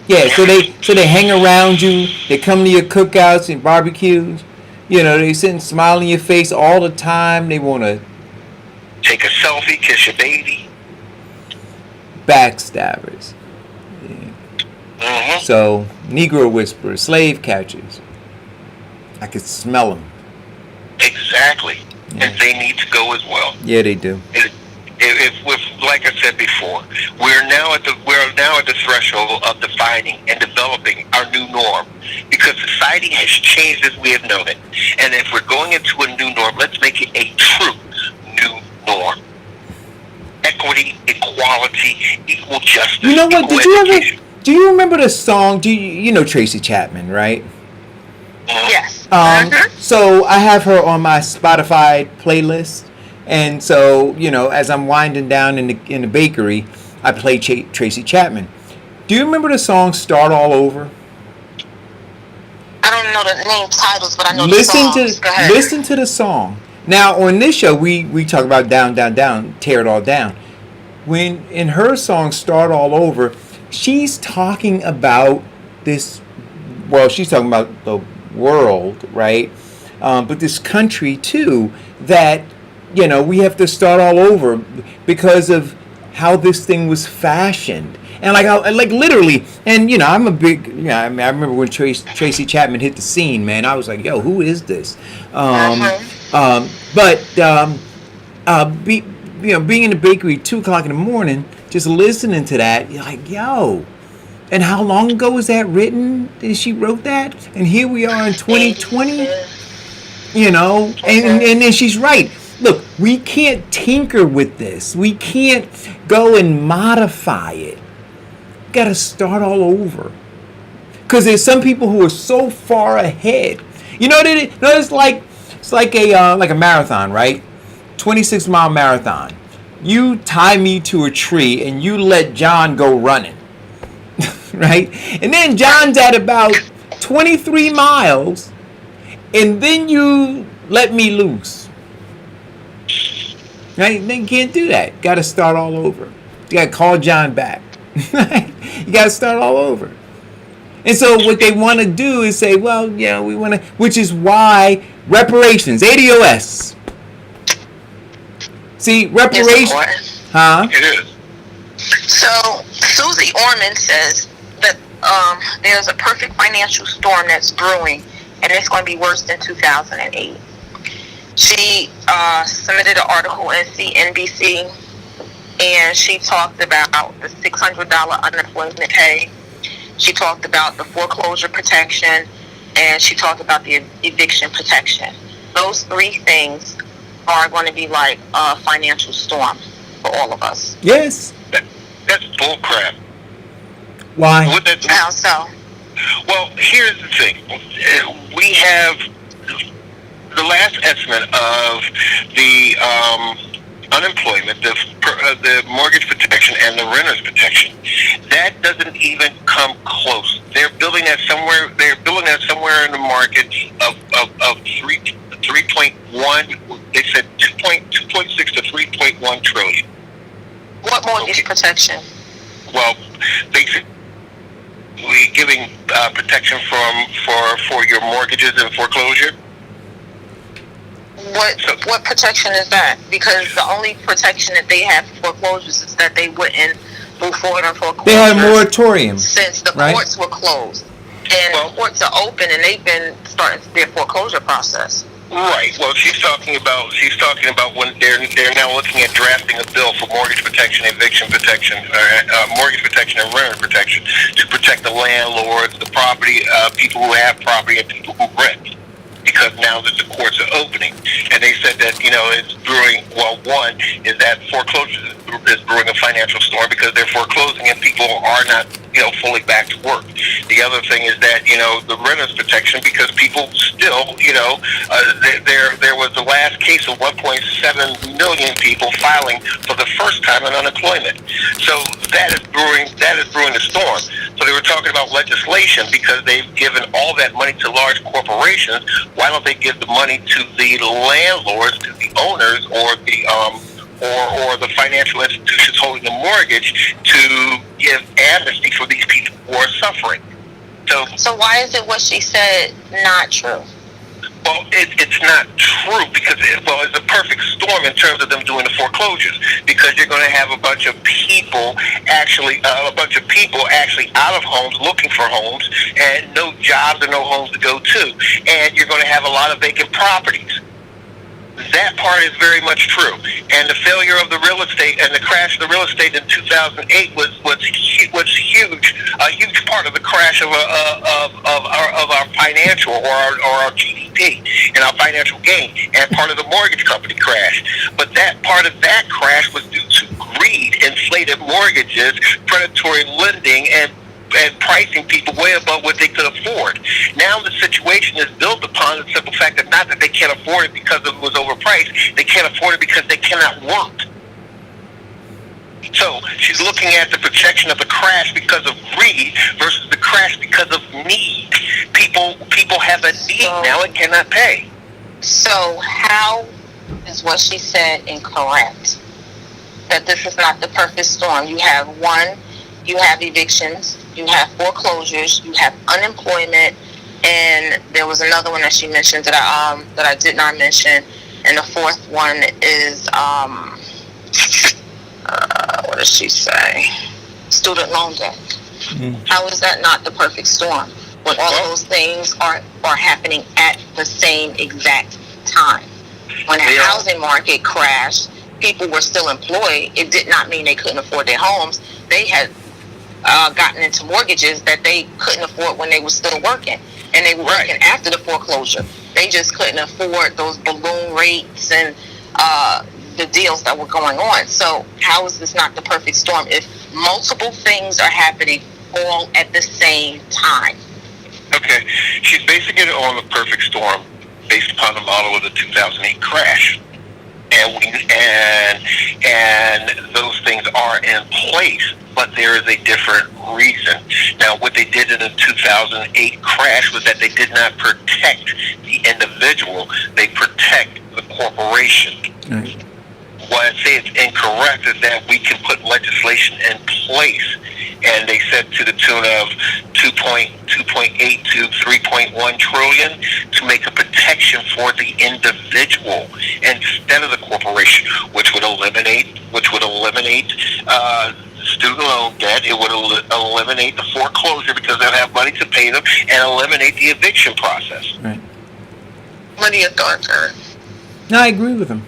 Yeah, so they hang around you. They come to your cookouts and barbecues. You know, they sit and smile in your face all the time. They want to take a selfie, kiss your baby. Backstabbers. Yeah. So, Negro whisperers, slave catchers. I could smell them. Exactly, and they need to go as well. Yeah, they do. If like I said before, we're now at the threshold of defining and developing our new norm, because society has changed as we have known it. And if we're going into a new norm, let's make it a true new norm. Equity, equality, equal justice. You know what? Do you remember the song? You know Tracy Chapman, right? Yes. So I have her on my Spotify playlist, and so as I'm winding down in the bakery, I play Tracy Chapman. Do you remember the song "Start All Over"? I don't know the name titles, but I know the songs. Go ahead. Listen to the song. Now on this show, we talk about down, down, down, tear it all down. When in her song "Start All Over," she's talking about this. Well, she's talking about the world, right? But this country too, that we have to start all over because of how this thing was fashioned, and like literally, and I'm a big, I remember when Tracy Chapman hit the scene, man, I was like, yo, who is this? Being in the bakery 2:00 in the morning, just listening to that, you're like, yo. And how long ago was that written? And she wrote that? And here we are in 2020. And then she's right. Look, we can't tinker with this. We can't go and modify it. We got to start all over. Because there's some people who are so far ahead. It's like a marathon, right? 26-mile marathon. You tie me to a tree and you let John go running. Right? And then John's at about 23 miles, and then you let me loose. Right? Then you can't do that. Got to start all over. You got to call John back. You got to start all over. And so what they want to do is say, well, we want to, which is why reparations, ADOS. See, reparations. Huh? It is. So Susie Orman says that there's a perfect financial storm that's brewing, and it's going to be worse than 2008. She submitted an article in CNBC, and she talked about the $600 unemployment pay. She talked about the foreclosure protection, and she talked about the eviction protection. Those three things are going to be like a financial storm for all of us. Yes. That's bullcrap. Why? What that's, How so? well, here's the thing. We have the last estimate of the unemployment, the mortgage protection, and the renter's protection. That doesn't even come close. They're building that somewhere. They're building that somewhere in the market of 3.1. They said 2.6 to 3.1 trillion. What mortgage protection? Well, basically giving protection for your mortgages and foreclosure. What protection is that? Because the only protection that they have for foreclosures is that they wouldn't move forward on foreclosures. They had a moratorium since the right? courts were closed, and courts are open, and they've been starting their foreclosure process. Right. Well, she's talking about when they're now looking at drafting a bill for mortgage protection, eviction protection, mortgage protection and renter protection to protect the landlords, the property people who have property, and people who rent. Because now that the courts are opening, and they said that it's brewing. Well, one is that foreclosure is brewing a financial storm because they're foreclosing and people are not fully back to work. The other thing is that the renters protection, because people still there was the last case of 1.7 million people filing for the first time in unemployment. So that is brewing the storm. So they were talking about legislation because they've given all that money to large corporations. Why don't they give the money to the landlords, to the owners, or the financial institutions holding the mortgage to give amnesty for these people who are suffering? So why is it what she said not true? Well, it's not true because it's a perfect storm in terms of them doing the foreclosures, because you're going to have a bunch of people actually out of homes looking for homes and no jobs and no homes to go to, and you're going to have a lot of vacant properties. That part is very much true, and the failure of the real estate and the crash of the real estate in 2008 was huge, a huge part of the crash of our financial or our GDP and our financial gain, and part of the mortgage company crash. But that part of that crash was due to greed, inflated mortgages, predatory lending, and pricing people way above what they could afford. Now the situation is built upon the simple fact that not that they can't afford it because it was overpriced, they can't afford it because they cannot work. So she's looking at the protection of the crash because of greed versus the crash because of need. People have a need now and cannot pay. So how is what she said incorrect? That this is not the perfect storm. You have evictions, you have foreclosures, you have unemployment, and there was another one that she mentioned that I did not mention, and the fourth one is what does she say? Student loan debt. How is that not the perfect storm when all of those things are happening at the same exact time? When the housing market crashed, people were still employed. It did not mean they couldn't afford their homes. They had gotten into mortgages that they couldn't afford when they were still working, and they were working after the foreclosure. They just couldn't afford those balloon rates and the deals that were going on. So how is this not the perfect storm if multiple things are happening all at the same time? Okay, she's basing it on the perfect storm based upon the model of the 2008 crash. And those things are in place, but there is a different reason. Now, what they did in the 2008 crash was that they did not protect the individual; they protect the corporation. Right. What I say it's incorrect is that we can put legislation in place, and they said to the tune of 2.8 to 3.1 trillion to make a protection for the individual instead of the corporation, which would eliminate student loan debt. It would eliminate the foreclosure because they'll have money to pay them, and eliminate the eviction process. Right. What are your thoughts, Eric? No, I agree with him.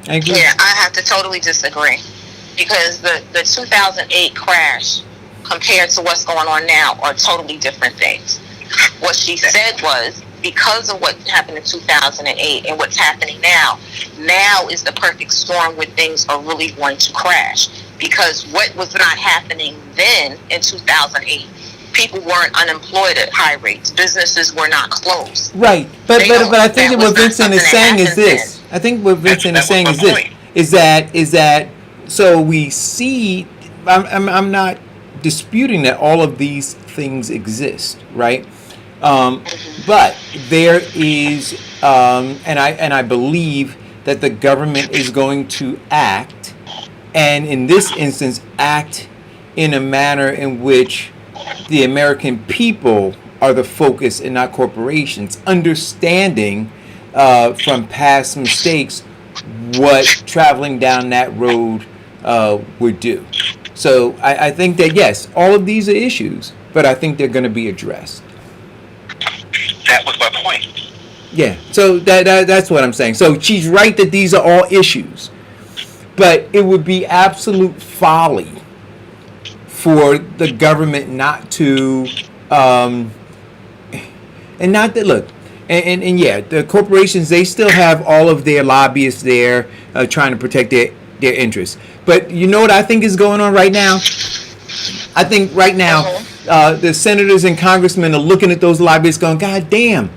I agree. Yeah, I have to totally disagree because the 2008 crash compared to what's going on now are totally different things. What she said was because of what happened in 2008 and what's happening now is the perfect storm where things are really going to crash. Because what was not happening then in 2008, people weren't unemployed at high rates. Businesses were not closed. Right, but I think that what Vincent is saying is this. I think what Vincent is saying is this. Is that so we see? I'm not disputing that all of these things exist, right? But there is, and I believe that the government is going to act, and in this instance, act in a manner in which the American people are the focus and not corporations, understanding from past mistakes what traveling down that road would do. So I think that, yes, all of these are issues, but I think they're going to be addressed. That was my point. Yeah, so that's what I'm saying. So she's right that these are all issues, but it would be absolute folly for the government not to, and not that, look, and yeah, the corporations, they still have all of their lobbyists there trying to protect their interests. But you know what I think is going on right now? I think right now, the senators and congressmen are looking at those lobbyists going, God damn,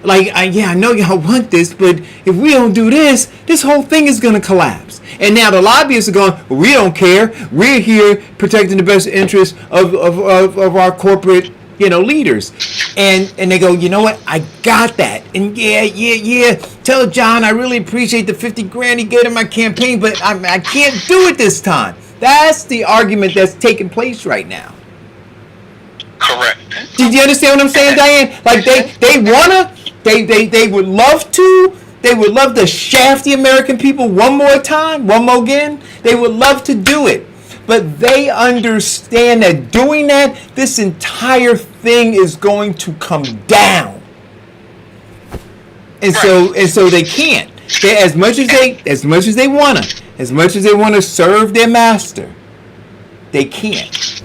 like, I know y'all want this, but if we don't do this, this whole thing is going to collapse. And now the lobbyists are going, well, we don't care. We're here protecting the best interests of our corporate, leaders. And they go, you know what? I got that. And yeah. Tell John I really appreciate the 50 grand he gave in my campaign, but I can't do it this time. That's the argument that's taking place right now. Correct. Did you understand what I'm saying, Diane? Like they would love to. They would love to shaft the American people one more time, one more again. They would love to do it. But they understand that doing that, this entire thing is going to come down. And so they can't. As much as they want to serve their master, they can't.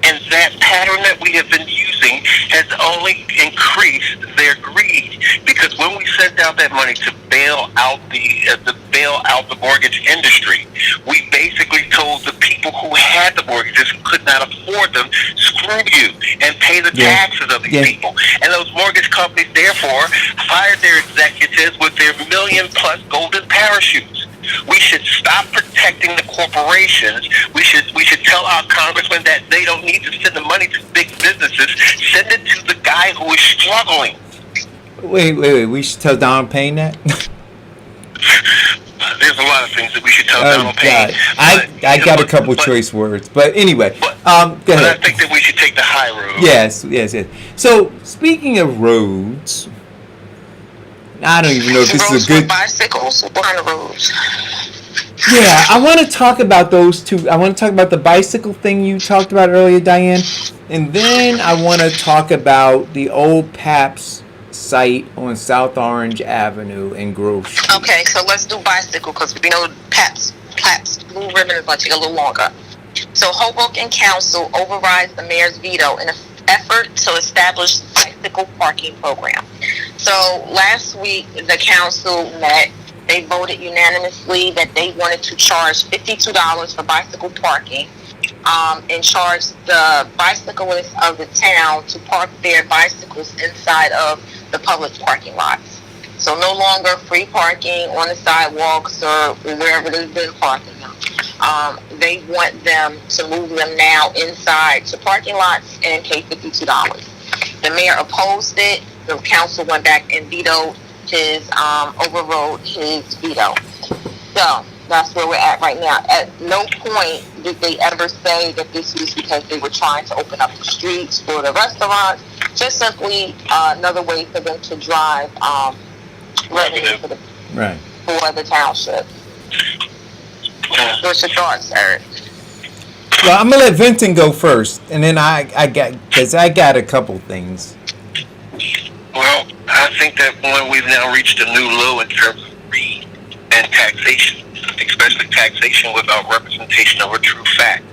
And that pattern that we have been using has only increased their greed. Because when we sent out that money to bail out the mortgage industry, we basically told the people who had the mortgages who could not afford them, screw you and pay the taxes of these people. And those mortgage companies therefore fired their executives with their $1 million+ golden parachutes. We should stop protecting the corporations. We should tell our congressmen that they don't need to send the money to big businesses. Send it to the guy who is struggling. Wait. We should tell Donald Payne that? There's a lot of things that we should tell Donald Payne. I got a couple choice words. But anyway, go ahead. But I think that we should take the high road. Yes. So, speaking of roads, I don't even know if this is a good... bicycles? What kind of roads? Yeah, I want to talk about those two. I want to talk about the bicycle thing you talked about earlier, Diane. And then I want to talk about the old Paps site on South Orange Avenue in Grove Street. Okay, so let's do bicycle because we know Paps Blue Ribbon is going to take a little longer. So Hoboken Council overrides the mayor's veto in an effort to establish a bicycle parking program. So last week the council met. They voted unanimously that they wanted to charge $52 for bicycle parking and charge the bicyclists of the town to park their bicycles inside of the public parking lots. So no longer free parking on the sidewalks or wherever they've been parking them. They want them to move them now inside to parking lots and pay $52. The mayor opposed it. The council went back and overrode his veto. So that's where we're at right now. At no point did they ever say that this was because they were trying to open up the streets for the restaurants. Just simply another way for them to drive revenue for the township. What's your thoughts, Eric? Well, I'm gonna let Vincent go first, and then I got a couple things. Well, I think that when we've now reached a new low in terms of greed and taxation, especially taxation without representation of a true fact.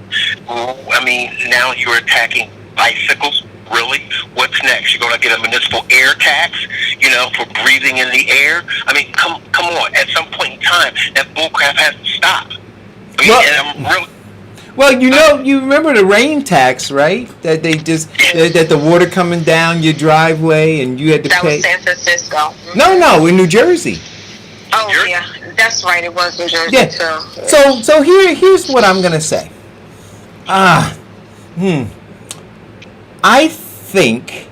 I mean, now you're attacking bicycles. Really? What's next? You're going to get a municipal air tax, for breathing in the air? I mean, come on. At some point in time, that bullcrap has to stop. Well, you remember the rain tax, right? That they just that the water coming down your driveway and you had to That pay. was San Francisco. Mm-hmm. No, in New Jersey. Oh, yeah. That's right. It was New Jersey, Yeah. too. So here's what I'm gonna say. I think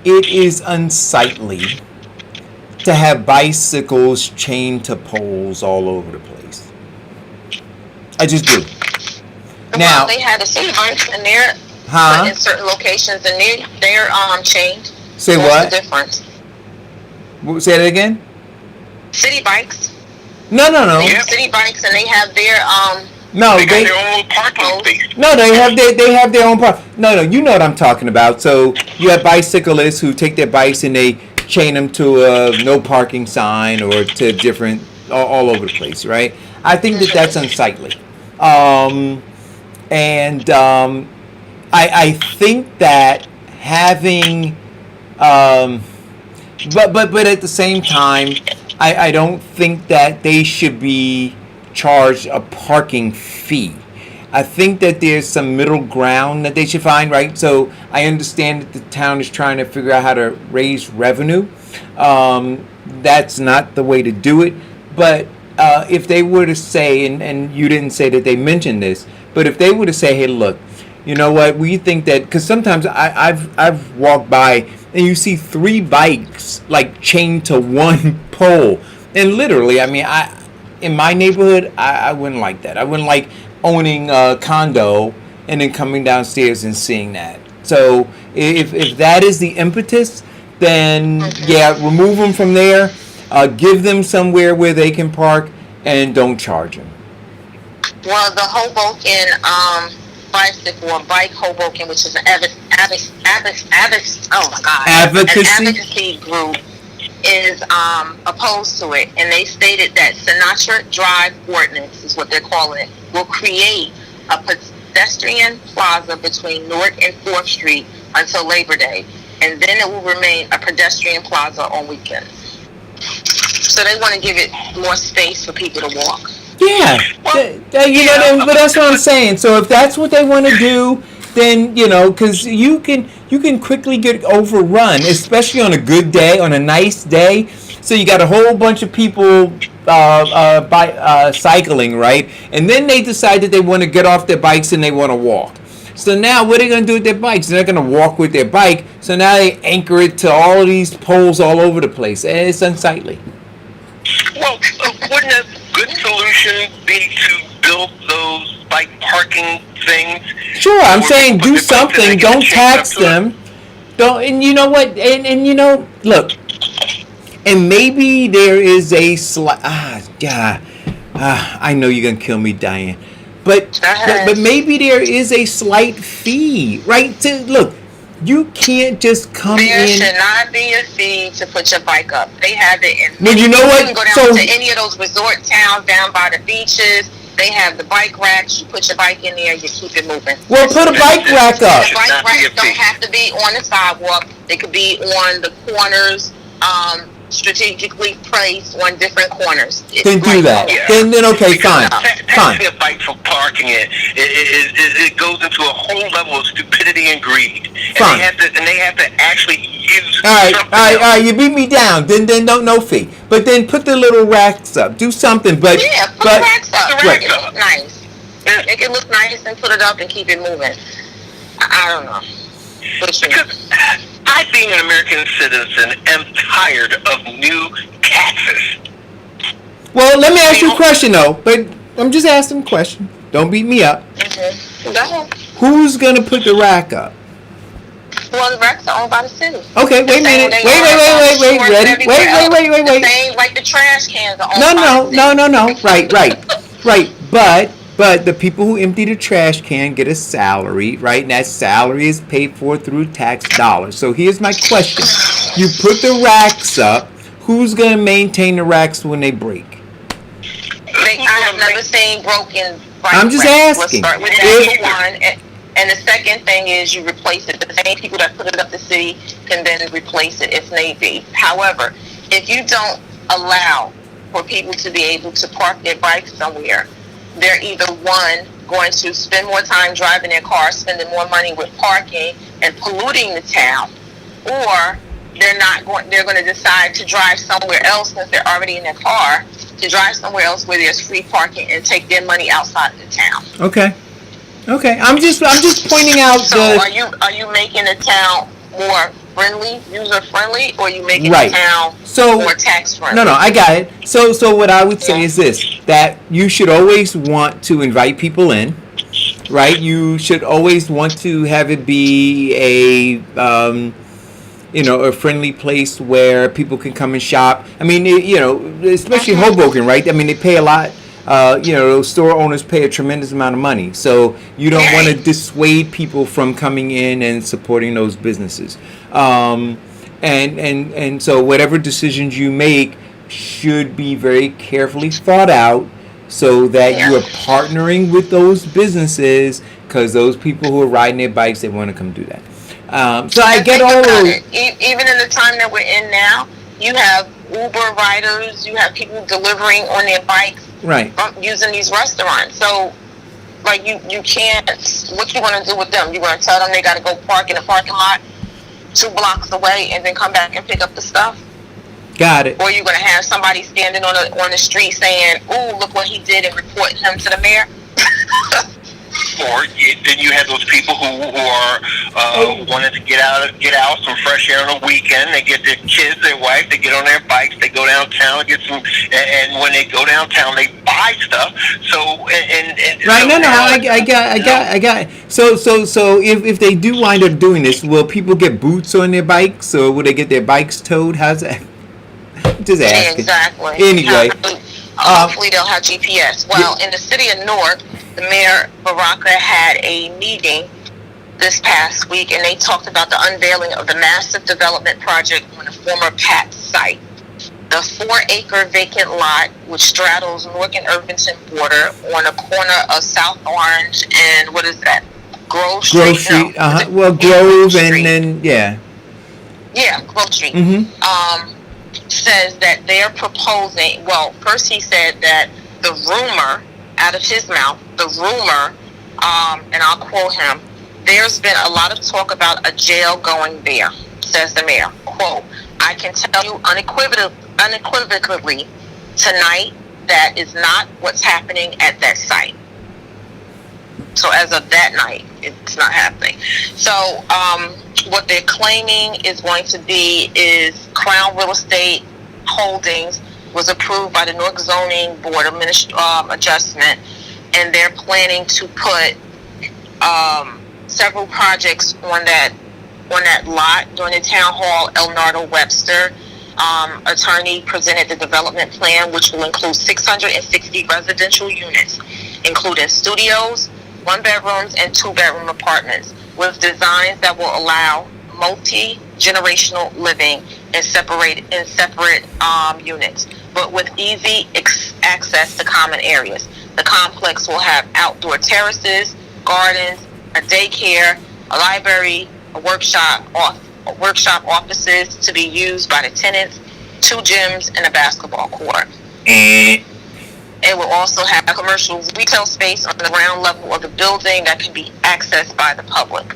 it is unsightly to have bicycles chained to poles all over the place. I just do. Now, they had a city bikes in there, but in certain locations, and they're chained. Say What's what? the difference? Say that again? City bikes. No. Yeah. City bikes, and they have their They got their own parking space. No, they have their own part. No, you know what I'm talking about. So you have bicyclists who take their bikes and they chain them to a no parking sign or to different all over the place, right? I think that's unsightly. I think that having, but at the same time, I don't think that they should be charged a parking fee. I think that there's some middle ground that they should find, right? So I understand that the town is trying to figure out how to raise revenue. That's not the way to do it. But if they were to say, and you didn't say that they mentioned this, but if they were to say, hey, look, you know what, we think that, because sometimes I've walked by and you see 3 bikes like chained to one pole. And literally, I mean, in my neighborhood, I wouldn't like that. I wouldn't like owning a condo and then coming downstairs and seeing that. So if that is the impetus, then yeah, remove them from there. Give them somewhere where they can park and don't charge them. Well, the Hoboken bicycle or bike Hoboken, which is an advocacy group, is opposed to it, and they stated that Sinatra Drive Ordinance is what they're calling it, will create a pedestrian plaza between North and 4th Street until Labor Day, and then it will remain a pedestrian plaza on weekends. So they want to give it more space for people to walk. Yeah, but that's what I'm saying. So if that's what they want to do, then because you can quickly get overrun, especially on a good day, on a nice day. So you got a whole bunch of people cycling, right? And then they decide that they want to get off their bikes and they want to walk. So now what are they going to do with their bikes? They're not going to walk with their bike. So now they anchor it to all of these poles all over the place. And it's unsightly. Well, wouldn't a good solution be to build those bike parking things? Sure, I'm saying do something. Don't tax them. Don't. And you know what? And look. And maybe there is a slight. I know you're gonna kill me, Diane. But maybe there is a slight fee, right? Look, you can't just come in. There should not be a fee to put your bike up. They have it in. Well, you know what? You can go down to any of those resort towns down by the beaches. They have the bike racks. You put your bike in there, you keep it moving. Well, put a bike rack up. The bike racks don't have to be on the sidewalk. They could be on the corners, strategically placed on different corners. Then do that. Yeah. Then okay, fine. Taxing a bike for parking it goes into a whole level of stupidity and greed. Fine. And they have to actually use. All right. You beat me down. Then no fee. But then put the little racks up. Do something. But yeah, put the racks up. Right. Make it look nice. Make it look nice and put it up and keep it moving. I don't know. Because I, being an American citizen, am tired of new taxes. Well, let me ask you a question though. But I'm just asking a question. Don't beat me up. Mm-hmm. Go ahead. Who's gonna put the rack up? Well, the racks are owned by the city. Okay, wait a minute. Wait. Ready? Wait. The same like the trash cans are owned by the city. No. Right. But the people who empty the trash can get a salary, right? And that salary is paid for through tax dollars. So here's my question. You put the racks up. Who's gonna maintain the racks when they break? I have never seen broken bike I'm just racks. asking. Let's start with that for one. And the second thing is you replace it. The same people that put it up the city can then replace it if need be. However, if you don't allow for people to be able to park their bikes somewhere, they're either one, going to spend more time driving their car, spending more money with parking and polluting the town, or they're going to decide to drive somewhere else since they're already in their car, to drive somewhere else where there's free parking and take their money outside of the town. Okay. I'm just pointing out. So are you making the town more friendly, user friendly, or are you making Right. the town So- more tax friendly? No, I got it. So what I would say is this: that you should always want to invite people in, right? You should always want to have it be a a friendly place where people can come and shop. I mean, especially Hoboken, right? I mean, they pay a lot. Those store owners pay a tremendous amount of money, so you don't want to dissuade people from coming in and supporting those businesses. And so whatever decisions you make should be very carefully thought out, so that you are partnering with those businesses, because those people who are riding their bikes, they want to come do that. So I get all those. Even in the time that we're in now, you have Uber riders, you have people delivering on their bikes, Right. Using these restaurants. So, like, you can't. What you going to do with them? You going to tell them they got to go park in the parking lot 2 blocks away and then come back and pick up the stuff? Got it. Or you going to have somebody standing on the street saying, "Ooh, look what he did," and reporting him to the mayor? Or then you have those people who are wanting to get out some fresh air on a weekend. They get their kids, their wife, they get on their bikes, they go downtown, get some, and when they go downtown, they buy stuff. So and Right, I got it. So if they do wind up doing this, will people get boots on their bikes, or will they get their bikes towed? How's that? Just asking. Exactly. Anyway, hopefully they'll have GPS. Well, in the city of Newark, the mayor Baraka had a meeting this past week, and they talked about the unveiling of the massive development project on the former Pat site. The 4-acre vacant lot, which straddles Newark and Irvington border on the corner of South Orange and what is that? Grove Street. Grove Street. No, Well, Grove and then Grove Street. Mm-hmm. Says that they're proposing. Well, first he said that the rumor out of his mouth, and I'll quote him, "There's been a lot of talk about a jail going there," says the mayor. Quote, "I can tell you unequivocally tonight that is not what's happening at that site." So as of that night, it's not happening. So what they're claiming is going to be is Crown Real Estate Holdings was approved by the Newark Zoning Board of Adjustment, and they're planning to put several projects on that lot. During the town hall, Elnardo Webster, attorney, presented the development plan, which will include 660 residential units, including studios, 1-bedrooms, and 2-bedroom apartments, with designs that will allow multi-generational living in separate units, but with easy access to common areas. The complex will have outdoor terraces, gardens, a daycare, a library, a workshop offices to be used by the tenants, 2 gyms, and a basketball court. It will also have a commercial retail space on the ground level of the building that can be accessed by the public.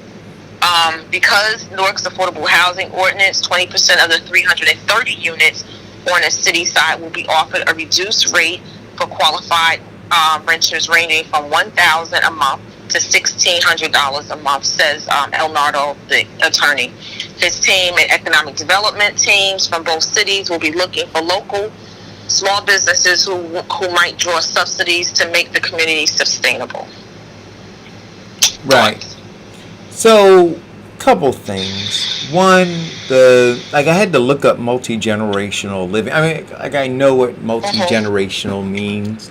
Because Newark's affordable housing ordinance, 20% of the 330 units on the city side will be offered a reduced rate for qualified renters, ranging from $1,000 a month to $1,600 a month, says Elnardo, the attorney. His team and economic development teams from both cities will be looking for local small businesses who might draw subsidies to make the community sustainable. Right. So, couple things. One, I had to look up multi-generational living. I mean, I know what multi-generational means,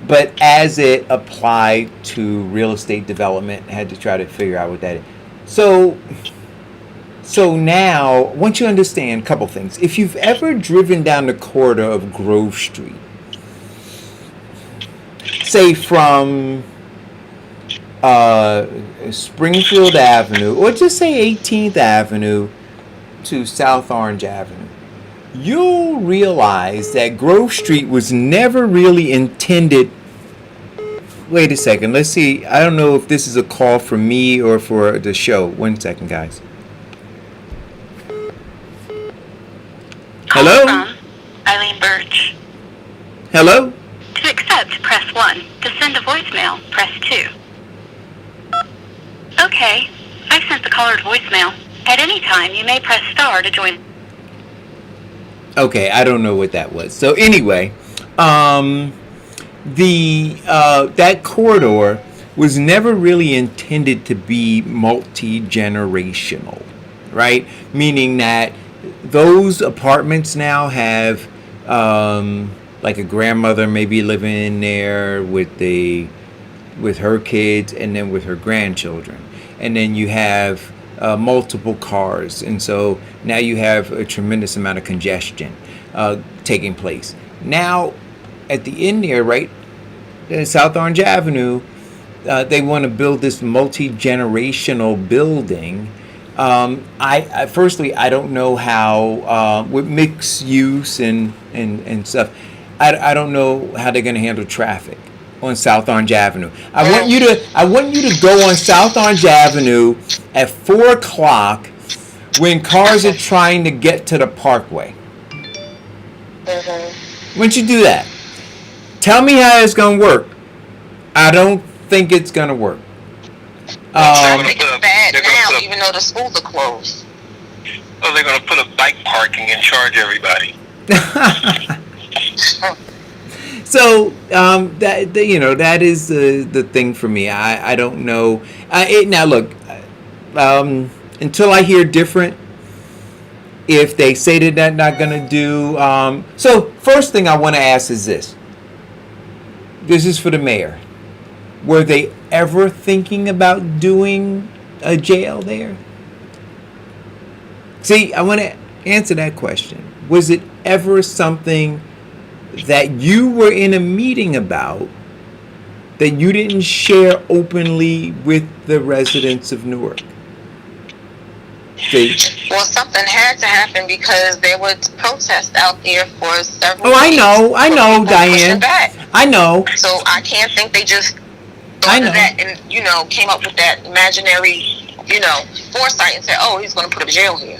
but as it applied to real estate development, I had to try to figure out what that is. So So now, once you understand a couple things, if you've ever driven down the corridor of Grove Street, say from Springfield Avenue, or just say 18th Avenue to South Orange Avenue, you'll realize that Grove Street was never really intended. Wait a second, let's see. I don't know if this is a call for me or for the show. 1 second, guys. Hello? From Eileen Birch. Hello? To accept, press 1. To send a voicemail, press 2. Okay, I've sent the caller to voicemail. At any time, you may press star to join. Okay, I don't know what that was. So anyway, that corridor was never really intended to be multi-generational, right? Meaning that those apartments now have like a grandmother maybe living in there with her kids and then with her grandchildren, and then you have multiple cars, and so now you have a tremendous amount of congestion taking place. Now, at the end there, right, South Orange Avenue, they want to build this multi-generational building. Firstly, I don't know how with mixed use and stuff. I don't know how they're going to handle traffic on South Orange Avenue. I want you to go on South Orange Avenue at 4 o'clock when cars are trying to get to the Parkway. Once you do that, tell me how it's going to work. I don't think it's going to work. Traffic is bad now, even though the schools are closed. Oh, they're going to put a bike parking and charge everybody. So that is the thing for me. I don't know. Now look, until I hear different, if they say that they're not going to do. So first thing I want to ask is this. This is for the mayor. Were they ever thinking about doing a jail there? See, I want to answer that question. Was it ever something that you were in a meeting about that you didn't share openly with the residents of Newark? See? Well, something had to happen because there was protests out there for several Oh, I weeks know, for people Diane. pushing back. I know. So I can't think they just I thought know. of that and, came up with that imaginary, foresight and said, oh, he's going to put a jail here.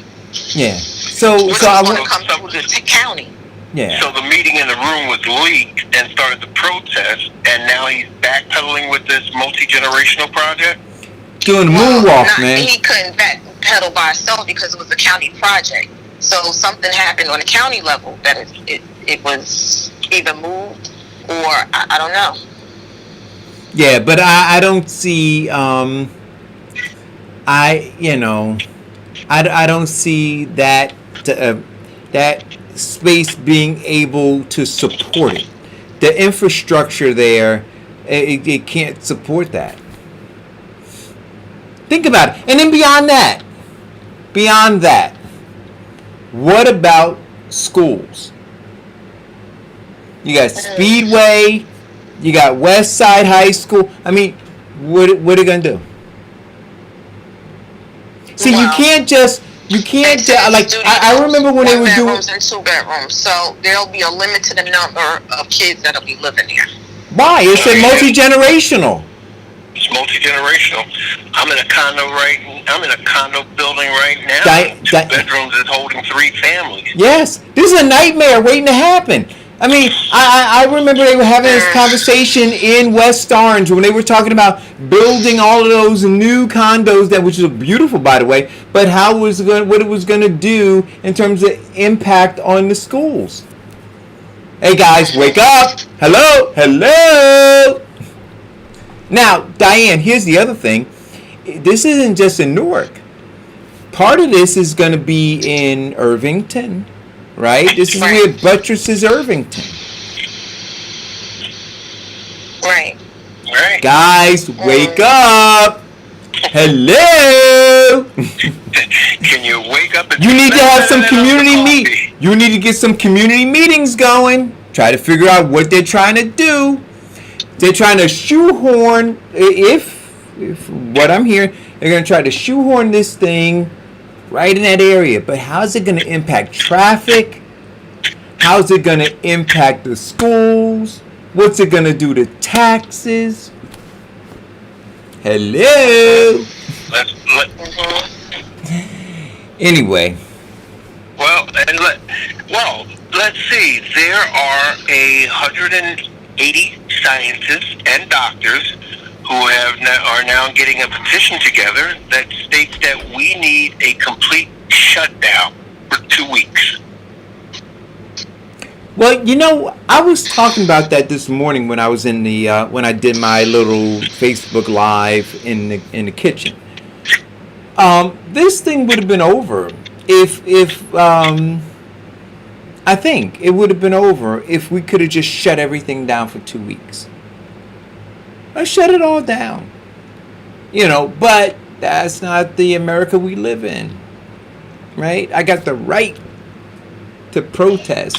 Yeah. So Which I is going to want. come through the county. Yeah. So the meeting in the room was leaked and started the protest, and now he's backpedaling with this multi-generational project? Doing the moonwalk, man. He couldn't backpedal by himself because it was a county project. So something happened on the county level that it was either moved or I don't know. Yeah, but I don't see I don't see that that space being able to support it. The infrastructure there, it can't support that. Think about it. And then beyond that, what about schools? You got Speedway, you got West Side High School. I mean, what are they gonna do? See, Well, you can't I remember when they were doing. 1 bedrooms and 2 bedrooms, so there'll be a limited number of kids that'll be living there. Why? It's a multi-generational. It's multi-generational. I'm in a condo building right now. 2 bedrooms is holding 3 families. Yes, this is a nightmare waiting to happen. I mean, I remember they were having this conversation in West Orange when they were talking about building all of those new condos which is beautiful, by the way, but what it was going to do in terms of impact on the schools. Hey guys, wake up! Hello! Now, Diane, here's the other thing. This isn't just in Newark. Part of this is going to be in Irvington. Right? This is where it buttresses Irvington. Right. Guys, wake up! Hello! Can you wake up and You need to have some $7 community coffee? You need to get some community meetings going. Try to figure out what they're trying to do. They're trying to shoehorn, if what I'm hearing, they're going to try to shoehorn this thing right in that area. But how's it going to impact traffic? How's it going to impact the schools? What's it going to do to taxes? Hello? Anyway. Let's see. There are 180 scientists and doctors who are now getting a petition together that states that we need a complete shutdown for 2 weeks. Well, you know, I was talking about that this morning when I was in the when I did my little Facebook Live in the kitchen. This thing would have been over if I think it would have been over if we could have just shut everything down for 2 weeks. I shut it all down. You know, but that's not the America we live in. Right? I got the right to protest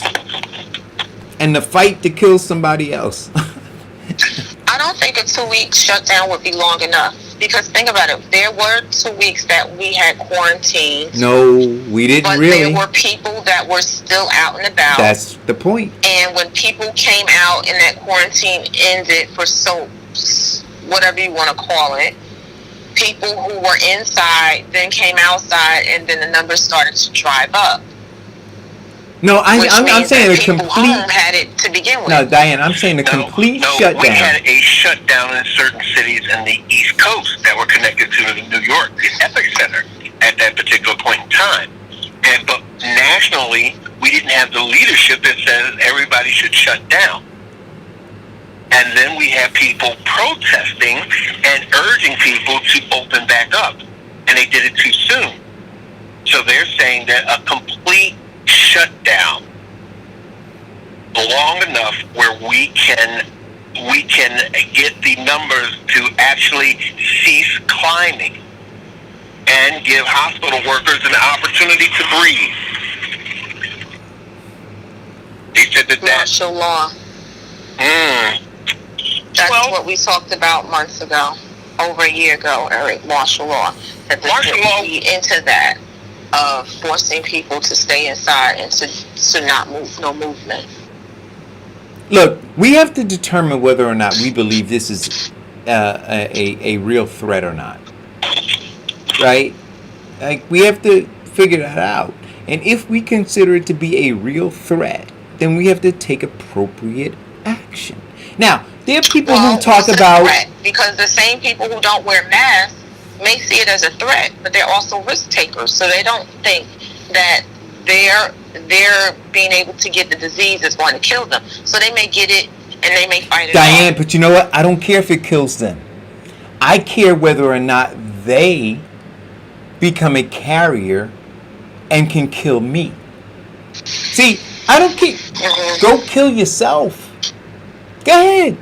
and the fight to kill somebody else. I don't think a 2 week shutdown would be long enough. Because think about it, there were 2 weeks that we had quarantined. No, we didn't but really. There were people that were still out and about. That's the point. And when people came out and that quarantine ended for whatever you want to call it, people who were inside then came outside, and then the numbers started to drive up. No, I'm saying a people complete. Home had it to begin with. No, Diane, I'm saying a complete shutdown. We had a shutdown in certain cities in the East Coast that were connected to New York, the epicenter, at that particular point in time. But nationally, we didn't have the leadership that says everybody should shut down. And then we have people protesting and urging people to open back up, and they did it too soon. So they're saying that a complete shutdown long enough where we can get the numbers to actually cease climbing and give hospital workers an opportunity to breathe. They said that martial law. That's what we talked about months ago, over a year ago, Eric. Martial law. That martial law be into that. Of forcing people to stay inside and to not move, no movement. Look, we have to determine whether or not we believe this is a real threat or not. Right? Like, we have to figure that out. And if we consider it to be a real threat, then we have to take appropriate action. Now, there are people who talk about... Because the same people who don't wear masks may see it as a threat, but they're also risk takers, so they don't think that their being able to get the disease is going to kill them. So they may get it and they may fight it Diane, but you know what? I don't care if it kills them. I care whether or not they become a carrier and can kill me. See, I don't care. Go kill yourself. Go ahead.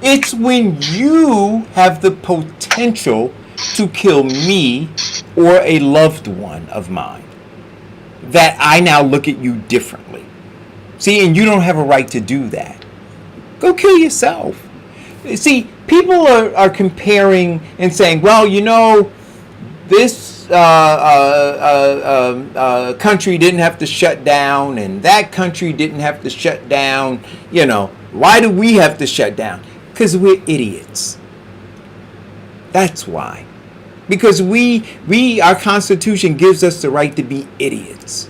It's when you have the potential to kill me or a loved one of mine that I now look at you differently. See, and you don't have a right to do that. Go kill yourself. See, people are comparing and saying, well, you know, this country didn't have to shut down and that country didn't have to shut down. You know, why do we have to shut down? Because we're idiots. That's why. Because our Constitution gives us the right to be idiots.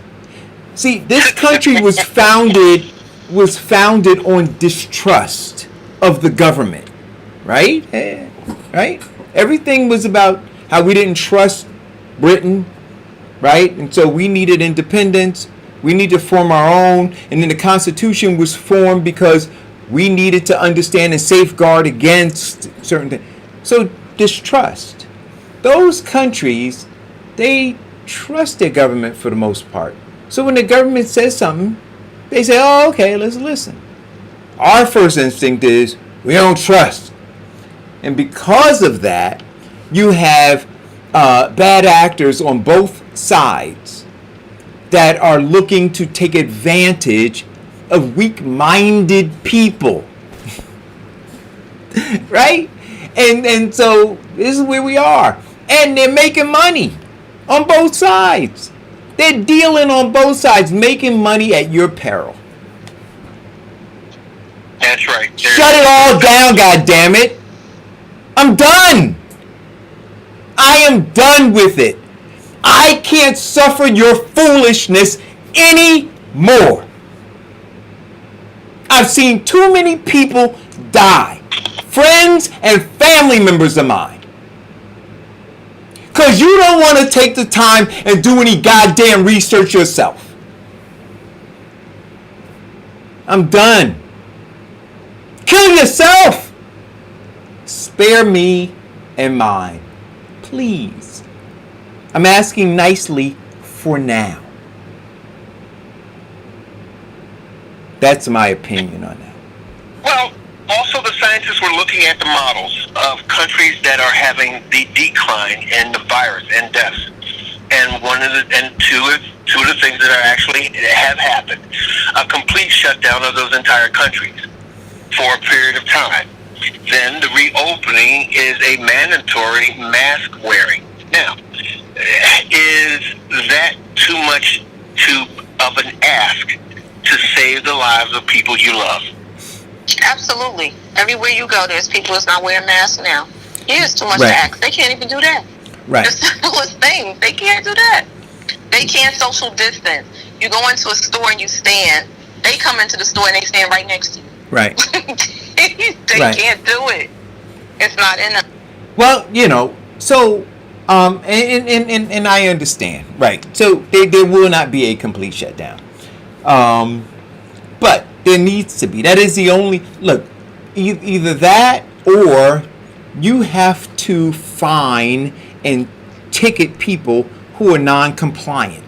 See, this country was founded on distrust of the government, right? Right? Everything was about how we didn't trust Britain, right? And so we needed independence. We need to form our own. And then the Constitution was formed because we needed to understand and safeguard against certain things. So distrust. Those countries, they trust their government for the most part. So when the government says something, they say, oh, okay, let's listen. Our first instinct is, we don't trust. And because of that, you have bad actors on both sides that are looking to take advantage of weak-minded people. Right? And so this is where we are. And they're making money on both sides. They're dealing on both sides, making money at your peril. That's right. Shut it all down, goddammit. I'm done. I am done with it. I can't suffer your foolishness anymore. I've seen too many people die. Friends and family members of mine. Because you don't want to take the time and do any goddamn research yourself. I'm done. Kill yourself. Spare me and mine. Please. I'm asking nicely for now. That's my opinion on that. Well, also the scientists were looking at the models of countries that are having the decline in the virus and deaths. And two of the things that are actually have happened, a complete shutdown of those entire countries for a period of time. Then the reopening is a mandatory mask wearing. Now, is that too much of an ask to save the lives of people you love? Absolutely. Everywhere you go, there's people that's not wearing masks now. It is too much to ask. They can't even do that. Right. The simplest thing. They can't do that. They can't social distance. You go into a store and you stand. They come into the store and they stand right next to you. Right. They can't do it. It's not in them. Well, so and I understand, right? So there will not be a complete shutdown, but there needs to be. That is the only look. Either that or you have to fine and ticket people who are non-compliant.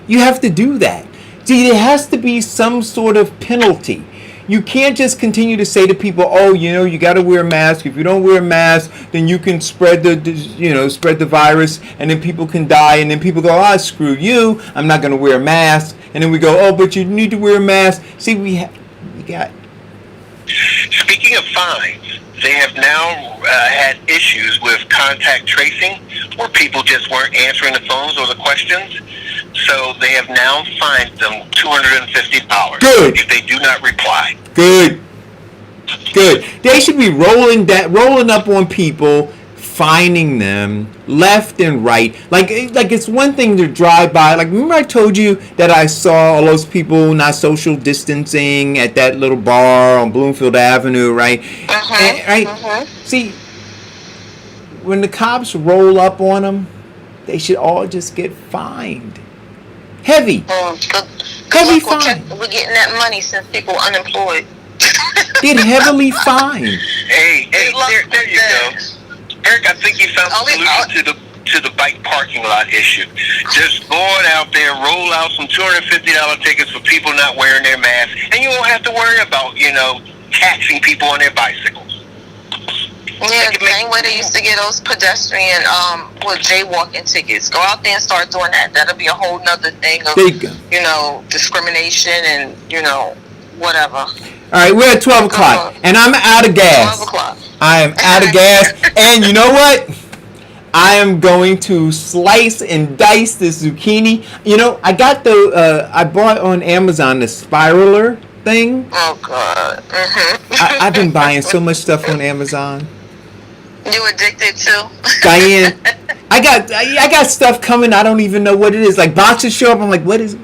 You have to do that. See, there has to be some sort of penalty. You can't just continue to say to people, "Oh, you got to wear a mask. If you don't wear a mask, then you can spread the virus, and then people can die." And then people go, "Oh, screw you! I'm not going to wear a mask." And then we go, "Oh, but you need to wear a mask." See, we got. Speaking of fines, they have now had issues with contact tracing, where people just weren't answering the phones or the questions. So they have now fined them $250 Good. if they do not reply. Good. They should be rolling up on people, fining them left and right. Like it's one thing to drive by. Like, remember I told you that I saw all those people not social distancing at that little bar on Bloomfield Avenue, right? See, when the cops roll up on them, they should all just get fined. Heavy fine. We're getting that money since people are unemployed. Get heavily fined. Hey, there you go. Eric, I think you found the solution to the bike parking lot issue. Just go on out there, roll out some $250 tickets for people not wearing their masks, and you won't have to worry about, taxing people on their bicycles. Yeah, the same way they used to get those pedestrian jaywalking tickets. Go out there and start doing that. That'll be a whole nother thing of discrimination and whatever. All right, we're at 12 o'clock, and I'm out of gas. 12 o'clock. I am out of gas, and you know what? I am going to slice and dice this zucchini. I got I bought on Amazon the spiraler thing. Oh, God. I've been buying so much stuff on Amazon. You addicted too? Diane, I got stuff coming. I don't even know what it is. Like boxes show up. I'm like, what is it?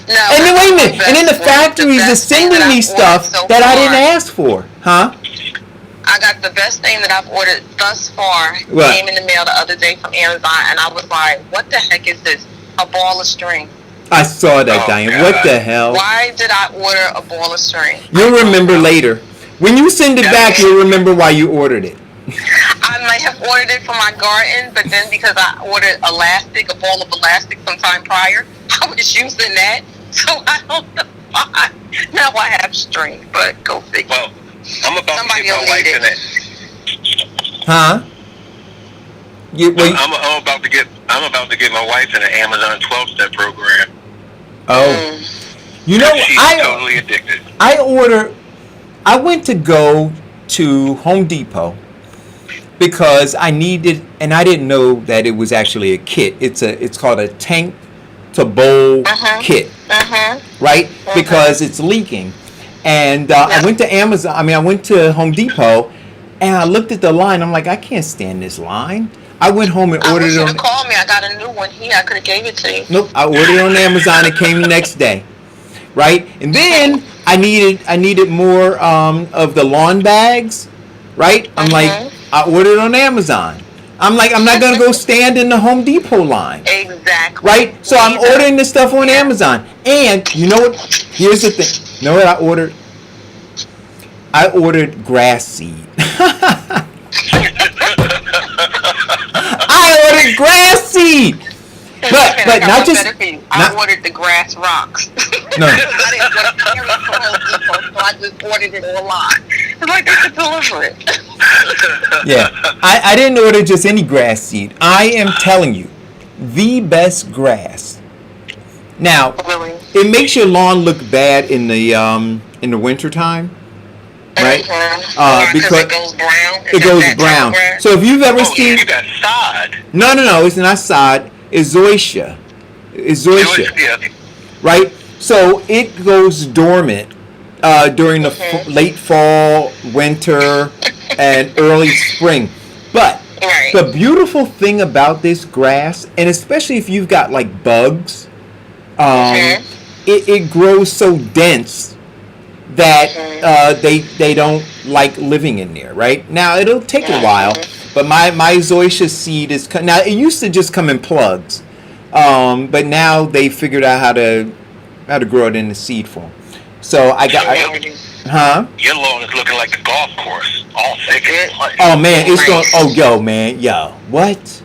No. And then wait a minute. And then the factories are sending me stuff that I didn't ask for. Huh? I got the best thing that I've ordered thus far. What? Came in the mail the other day from Amazon, and I was like, what the heck is this? A ball of string. I saw that, Diane. God. What the hell? Why did I order a ball of string? You'll remember later. When you send it back, you'll remember why you ordered it. I might have ordered it for my garden, but then because I ordered a ball of elastic sometime prior, I was using that, so I don't know why. Now I have string, but go figure. Well, I'm about Somebody to get my wife in it. Huh? I'm about to get my wife in an Amazon 12-step program. Oh, you know, She's totally addicted. I went to go to Home Depot because I needed, and I didn't know that it was actually a kit. It's called a tank to bowl kit, right? Because it's leaking. And I went to Amazon. I went to Home Depot, and I looked at the line. I'm like, I can't stand this line. I went home and ordered it. You should have called me. I got a new one here. I could have gave it to you. Nope, I ordered it on Amazon. It came the next day, right? And then I needed more of the lawn bags, right? I'm like, I ordered it on Amazon. I'm like, I'm not gonna go stand in the Home Depot line. Exactly. Right? So I'm ordering this stuff on Amazon. And you know what? Here's the thing. You know what I ordered? I ordered grass seed. I ordered grass seed. But not just. I ordered the grass rocks. No. I didn't want to carry it from Home Depot, so I just ordered it online. It's like they could deliver it. Yeah. I didn't order just any grass seed. I am telling you, the best grass. Now, Really? it makes your lawn look bad in the winter time, right? Because it goes brown. It goes brown. So if you've ever seen, You got sod. no, it's not sod. It's zoysia. It's zoysia, Yeah. right? So it goes dormant during the late fall, winter, and early spring. But Right. the beautiful thing about this grass, and especially if you've got like bugs, it grows so dense that they don't like living in there. Right now, it'll take a while, but my zoysia seed is now. It used to just come in plugs, but now they figured out how to grow it in the seed form. So I got, Your lawn is looking like a golf course, all thick and light. Oh man, it's going. Oh yo, what?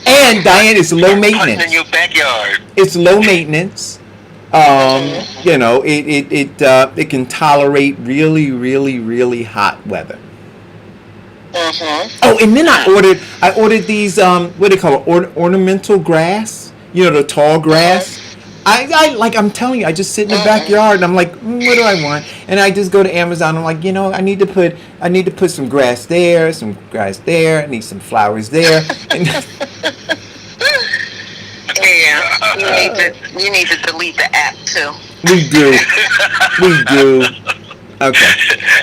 And Diane, it's low Hunting in maintenance. your backyard. It's low maintenance. You know, it can tolerate really, really, really hot weather. Oh, and then I ordered these what do they call it? Ornamental grass. You know, the tall grass. I'm telling you, I just sit in the backyard and I'm like, what do I want? And I just go to Amazon. I'm like, I need to put some grass there, some grass there. I need some flowers there. And Yeah, you need to delete the app too. we do. Okay.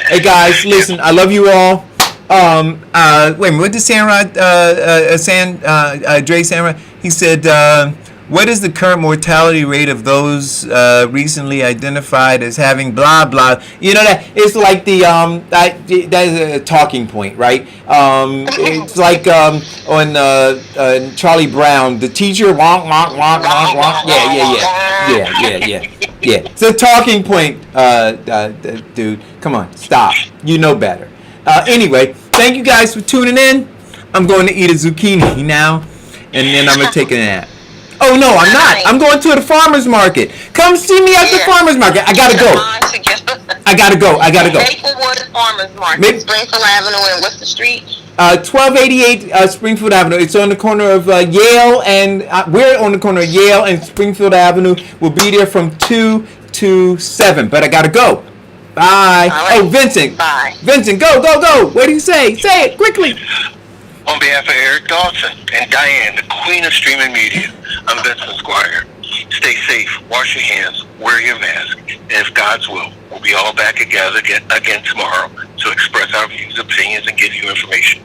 Hey guys, listen, I love you all. Wait a minute, what did Dre Sandra? He said, what is the current mortality rate of those recently identified as having blah blah? You know that it's like the that is a talking point, right? It's like on Charlie Brown, the teacher wonk wonk wonk wonk wonk. Yeah. It's a talking point, dude. Come on, stop. You know better. Anyway, thank you guys for tuning in. I'm going to eat a zucchini now, and then I'm gonna take a nap. Oh no, I'm not. I'm going to the farmer's market. Come see me at the farmer's market. I gotta go. I gotta go. Maplewood Farmer's Market, Springfield Avenue, and what's the street? 1288 Springfield Avenue. It's on the corner of Yale and we're on the corner of Yale and Springfield Avenue. We'll be there from 2 to 7. But I gotta go. Bye. Right. Oh, Vincent. Bye. Vincent, go. What do you say? Say it quickly. On behalf of Eric Dawson and Diane, the queen of streaming media, I'm Vincent Squire. Stay safe, wash your hands, wear your mask, and if God's will, we'll be all back together again tomorrow to express our views, opinions, and give you information.